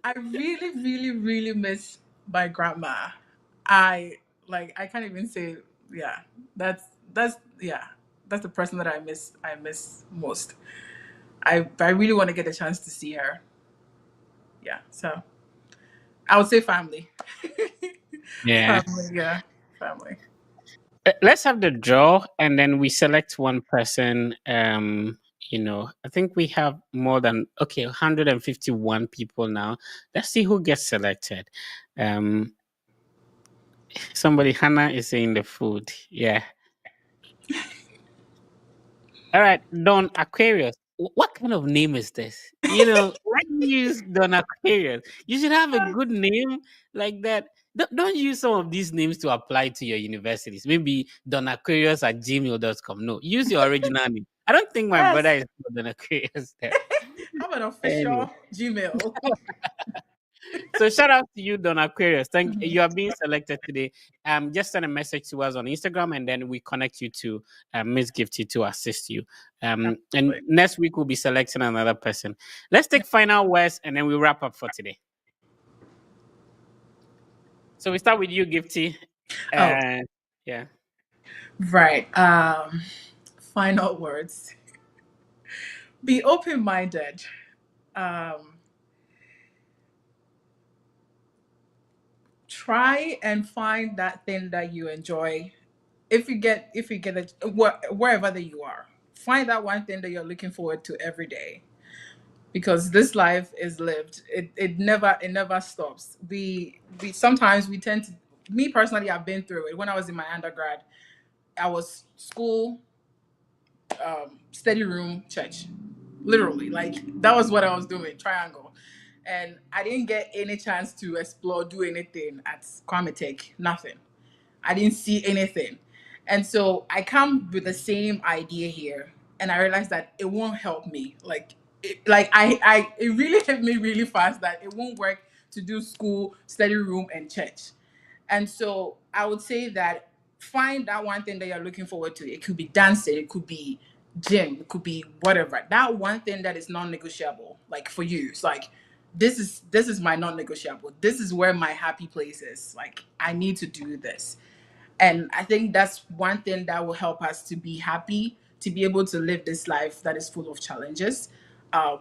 I really, really, really miss my grandma. I I can't even say yeah. That's yeah. That's the person that I miss most. I really want to get a chance to see her. Yeah. So I would say family. Yeah. Family, yeah. Family. Let's have the draw and then we select one person. I think we have more than 151 people now. Let's see who gets selected. Um, somebody Hannah is saying the food. Yeah. All right, Don Aquarius. What kind of name is this? Why do you use Don Aquarius? You should have a good name like that. Don't use some of these names to apply to your universities. Maybe Don Aquarius at gmail.com. No, use your original name. I don't think my brother Yes. is called Don Aquarius there. Have an Anyway. official Gmail. So shout out to you, Don Aquarius. Thank Mhm. you are being selected today. Just send a message to us on Instagram, and then we connect you to Miss Gifty to assist you. And Absolutely. next week we'll be selecting another person. Let's take final words, and then we wrap up for today. So we start with you, Gifty. Oh, Uh, yeah. right. Final words. Be open minded. Um, try and find that thing that you enjoy. If you get it wherever that you are, find that one thing that you're looking forward to every day. Because this life is lived. It never stops. We sometimes we tend to. Me personally, I've been through it. When I was in my undergrad, I was school, study room, church. Literally, like that was what I was doing. Triangle. and I didn't get any chance to explore, do anything at Kwame Tech. Nothing. I didn't see anything. And so I come with the same idea here, and I realized that it won't help me. It really hit me really fast that it won't work to do school, study room, and church. And so I would say that find that one thing that you're looking forward to. It could be dancing, it could be gym, it could be whatever. That one thing that is non-negotiable, like for you, it's like this is my non-negotiable. This is where my happy place is. Like I need to do this. And I think that's one thing that will help us to be happy, to be able to live this life that is full of challenges.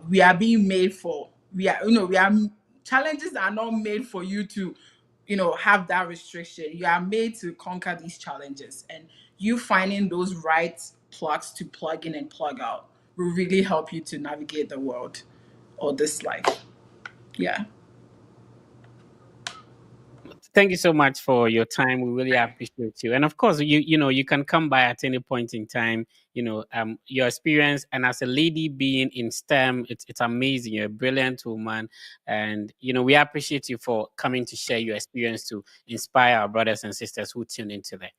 We are being made for, challenges are not made for you to, have that restriction. You are made to conquer these challenges. And you finding those right plugs to plug in and plug out will really help you to navigate the world or this life. Yeah. Thank you so much for your time. We really appreciate you. And of course, you can come by at any point in time. Your experience, and as a lady being in STEM, it's amazing. You're a brilliant woman, and we appreciate you for coming to share your experience to inspire our brothers and sisters who tune in today.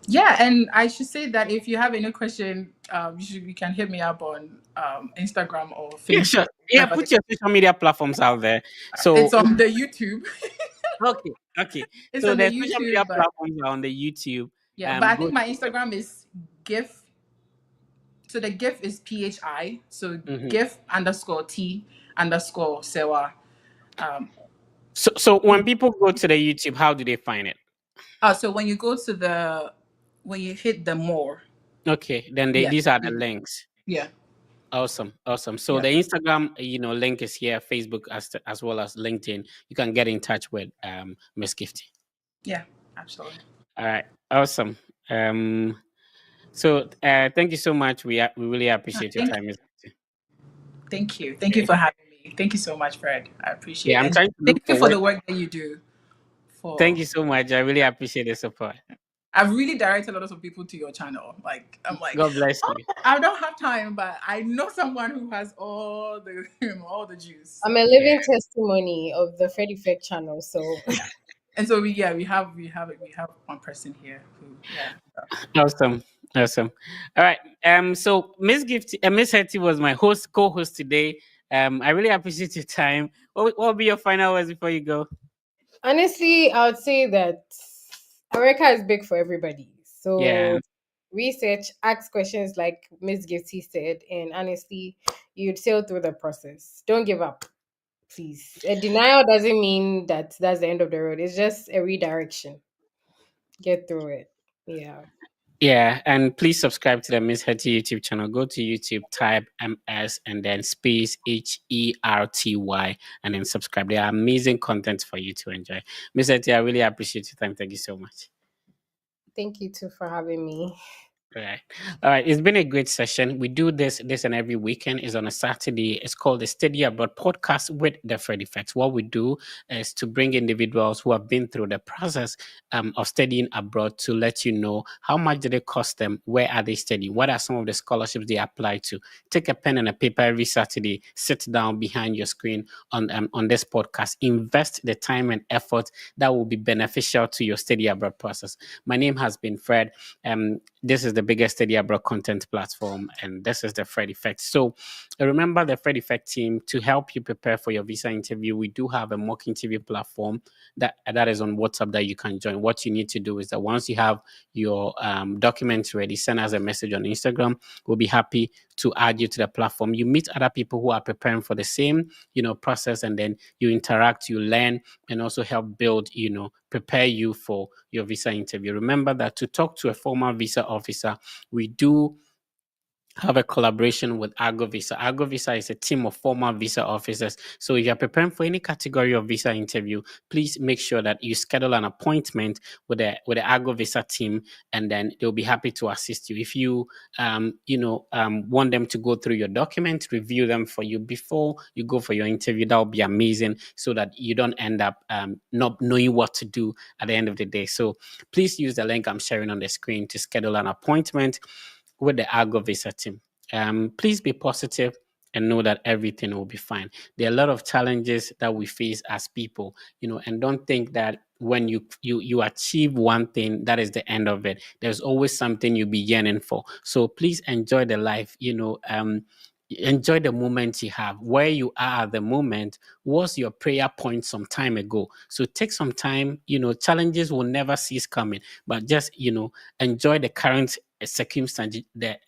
Yeah, and I should say that if you have any question, you can hit me up on Instagram or Facebook. Yeah, sure. Yeah, put your social media platforms out there. So it's on the YouTube. Okay. It's So on the the social YouTube, media but platforms are on the YouTube. yeah, but I think my Instagram is GIF. So the GIF is PHI. So GIF _T _Sewa. So when people go to the YouTube, how do they find it? So when you go to when you hit the more. Okay, then these are the links. Yeah. Awesome. So the Instagram, link is here, Facebook as well as LinkedIn. You can get in touch with Miss Gifty. Yeah, absolutely. All right. Awesome. So thank you so much. We really appreciate your time, Miss Gifty. Thank you. Thank you for having me. Thank you so much, Fred. I appreciate it. I'm trying to thank look you for the work that you do. Thank you so much. I really appreciate the support. I've really directed a lot of people to your channel. Like I'm like, God bless you. I don't have time, but I know someone who has all the juice. I'm a living testimony of the Fred Effect channel. So and so we have one person here who Awesome. All right. So Miss Gifty, Miss Hetty was my co-host today. I really appreciate your time. What will be your final words before you go? Honestly, I would say that America is big for everybody. So research, ask questions like Miss Gifty said, and honestly, you'd sail through the process. Don't give up, please. A denial doesn't mean that's the end of the road. It's just a redirection. Get through it. Yeah. Yeah, and please subscribe to the Miss Hetty YouTube channel. Go to YouTube, type MS and then space HERTY, and then subscribe. There are amazing content for you to enjoy. Miss Hetty, I really appreciate your time. Thank you so much. Thank you too for having me. All right. It's been a great session. We do this and every weekend. Is on a Saturday. It's called the StudyAbroad Podcast with the Fred Effects. What we do is to bring individuals who have been through the process of studying abroad to let you know how much did it cost them, where are they studying, what are some of the scholarships they apply to. Take a pen and a paper every Saturday. Sit down behind your screen on this podcast. Invest the time and effort that will be beneficial to your study abroad process. My name has been Fred. This is the biggest study abroad content platform, and this is the Fred Effect. So remember the Fred Effect team to help you prepare for your visa interview. We do have a mock interview platform that is on WhatsApp that you can join. What you need to do is that once you have your documents ready, send us a message on Instagram. We'll be happy to add you to the platform. You meet other people who are preparing for the same, process, and then you interact, you learn, and also help build, prepare you for your visa interview. Remember that to talk to a former visa officer, we do have a collaboration with Argo Visa. Argo Visa is a team of former visa officers. So if you're preparing for any category of visa interview, please make sure that you schedule an appointment with the Argo Visa team, and then they'll be happy to assist you. If you want them to go through your documents, review them for you before you go for your interview, that would be amazing, so that you don't end up not knowing what to do at the end of the day. So please use the link I'm sharing on the screen to schedule an appointment with the Argo Visa team. Please be positive. and know that everything will be fine. There are a lot of challenges that we face as people, and don't think that when you achieve one thing, that is the end of it. There's always something you'll be yearning for. So please enjoy the life, enjoy the moment you have. Where you are at the moment was your prayer point some time ago. So take some time. Challenges will never cease coming, but just enjoy the current circumstance,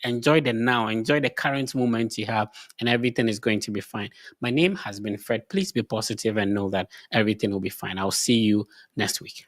enjoy the now, enjoy the current moment you have, and everything is going to be fine. My name has been Fred. Please be positive and know that everything will be fine. I'll see you next week.